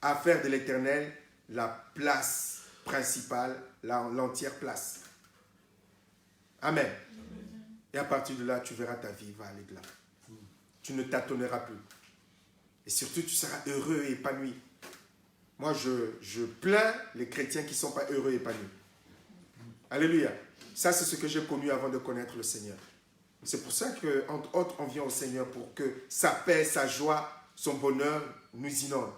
à faire de l'Éternel la place principale, l'entière place. Amen. Et à partir de là, tu verras ta vie va aller de là. Tu ne tâtonneras plus. Et surtout, tu seras heureux et épanoui. Moi, je plains les chrétiens qui ne sont pas heureux et épanouis. Alléluia. Ça, c'est ce que j'ai connu avant de connaître le Seigneur. C'est pour ça que, entre autres, on vient au Seigneur pour que sa paix, sa joie, son bonheur nous inondent.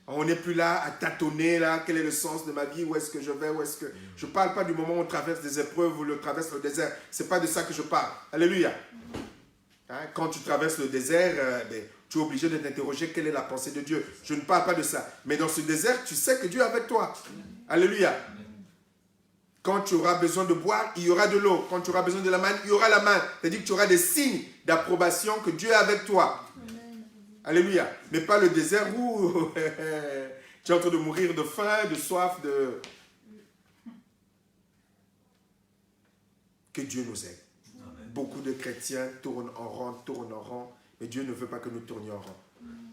On n'est plus là à tâtonner, là, quel est le sens de ma vie, où est-ce que je vais, où est-ce que... Je ne parle pas du moment où on traverse des épreuves, où on traverse le désert. Ce n'est pas de ça que je parle. Alléluia. Hein, quand tu traverses le désert, tu es obligé de t'interroger quelle est la pensée de Dieu. Je ne parle pas de ça. Mais dans ce désert, tu sais que Dieu est avec toi. Alléluia. Quand tu auras besoin de boire, il y aura de l'eau. Quand tu auras besoin de la manne, il y aura la manne. C'est-à-dire que tu auras des signes d'approbation que Dieu est avec toi. Alléluia. Mais pas le désert où tu es en train de mourir de faim, de soif, de... Que Dieu nous aide. Amen. Beaucoup de chrétiens tournent en rond, mais Dieu ne veut pas que nous tournions en rond.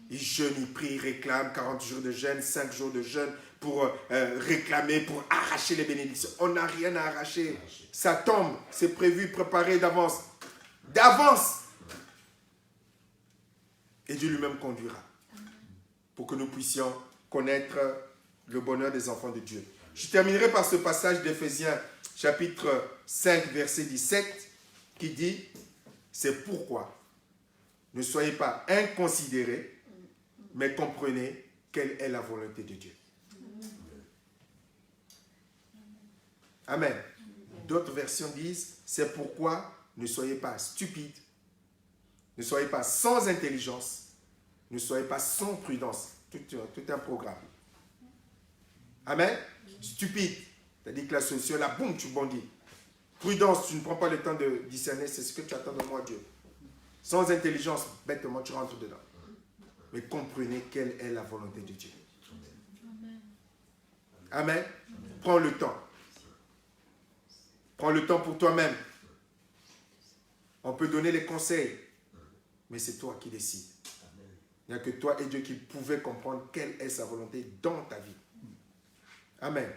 Ils jeûnent, ils prient, ils réclament 40 jours de jeûne, 5 jours de jeûne pour réclamer, pour arracher les bénédictions. On n'a rien à arracher. Ça tombe, c'est prévu, préparé d'avance. D'avance. Et Dieu lui-même conduira pour que nous puissions connaître le bonheur des enfants de Dieu. Je terminerai par ce passage d'Éphésiens chapitre 5 verset 17 qui dit « C'est pourquoi ne soyez pas inconsidérés, mais comprenez quelle est la volonté de Dieu. » Amen. D'autres versions disent « C'est pourquoi ne soyez pas stupides, ne soyez pas sans intelligence, ne soyez pas sans prudence. » Tout un programme. Amen. Stupide, c'est-à-dire que la solution, là, boum, tu bondis. Prudence, tu ne prends pas le temps de discerner, c'est ce que tu attends de moi, Dieu. Sans intelligence, bêtement, tu rentres dedans. Mais comprenez quelle est la volonté de Dieu. Amen. Prends le temps. Prends le temps pour toi-même. On peut donner les conseils, mais c'est toi qui décides. Il n'y a que toi et Dieu qui pouvez comprendre quelle est sa volonté dans ta vie. Amen.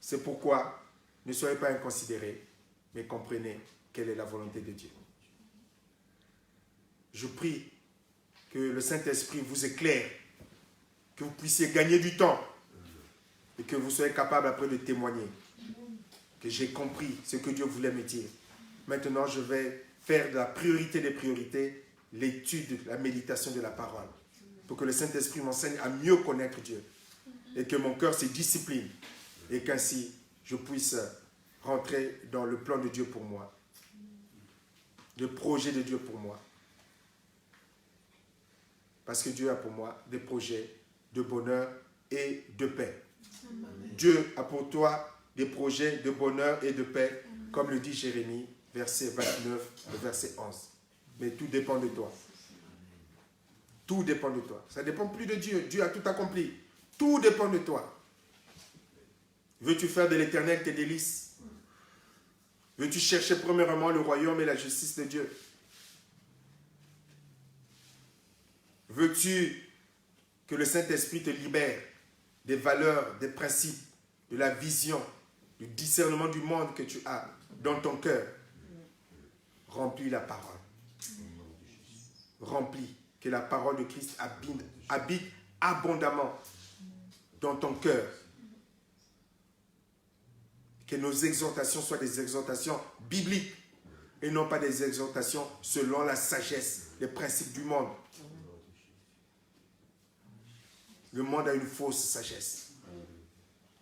C'est pourquoi ne soyez pas inconsidérés, mais comprenez quelle est la volonté de Dieu. Je prie que le Saint-Esprit vous éclaire, que vous puissiez gagner du temps et que vous soyez capable après de témoigner que j'ai compris ce que Dieu voulait me dire. Maintenant, je vais faire de la priorité des priorités l'étude, la méditation de la parole, pour que le Saint-Esprit m'enseigne à mieux connaître Dieu et que mon cœur se discipline et qu'ainsi je puisse rentrer dans le plan de Dieu pour moi, le projet de Dieu pour moi. Parce que Dieu a pour moi des projets de bonheur et de paix. Amen. Dieu a pour toi des projets de bonheur et de paix, comme le dit Jérémie, verset 29, verset 11. Mais tout dépend de toi. Tout dépend de toi. Ça ne dépend plus de Dieu. Dieu a tout accompli. Tout dépend de toi. Veux-tu faire de l'éternel tes délices? Veux-tu chercher premièrement le royaume et la justice de Dieu? Veux-tu que le Saint-Esprit te libère des valeurs, des principes, de la vision, du discernement du monde que tu as dans ton cœur? Remplis la parole. Remplis, que la parole de Christ habite abondamment dans ton cœur. Que nos exhortations soient des exhortations bibliques et non pas des exhortations selon la sagesse, les principes du monde. Le monde a une fausse sagesse.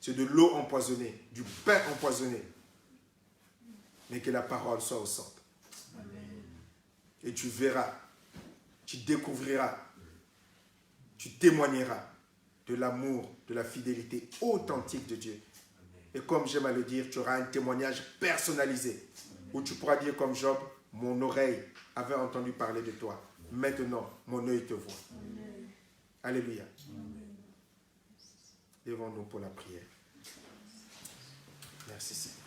C'est de l'eau empoisonnée, du pain empoisonné. Mais que la parole soit au centre. Et tu verras, tu découvriras, tu témoigneras de l'amour, de la fidélité authentique de Dieu. Et comme j'aime à le dire, tu auras un témoignage personnalisé où tu pourras dire comme Job, mon oreille avait entendu parler de toi. Maintenant, mon œil te voit. Amen. Alléluia. Lèvons-nous pour la prière. Merci Seigneur.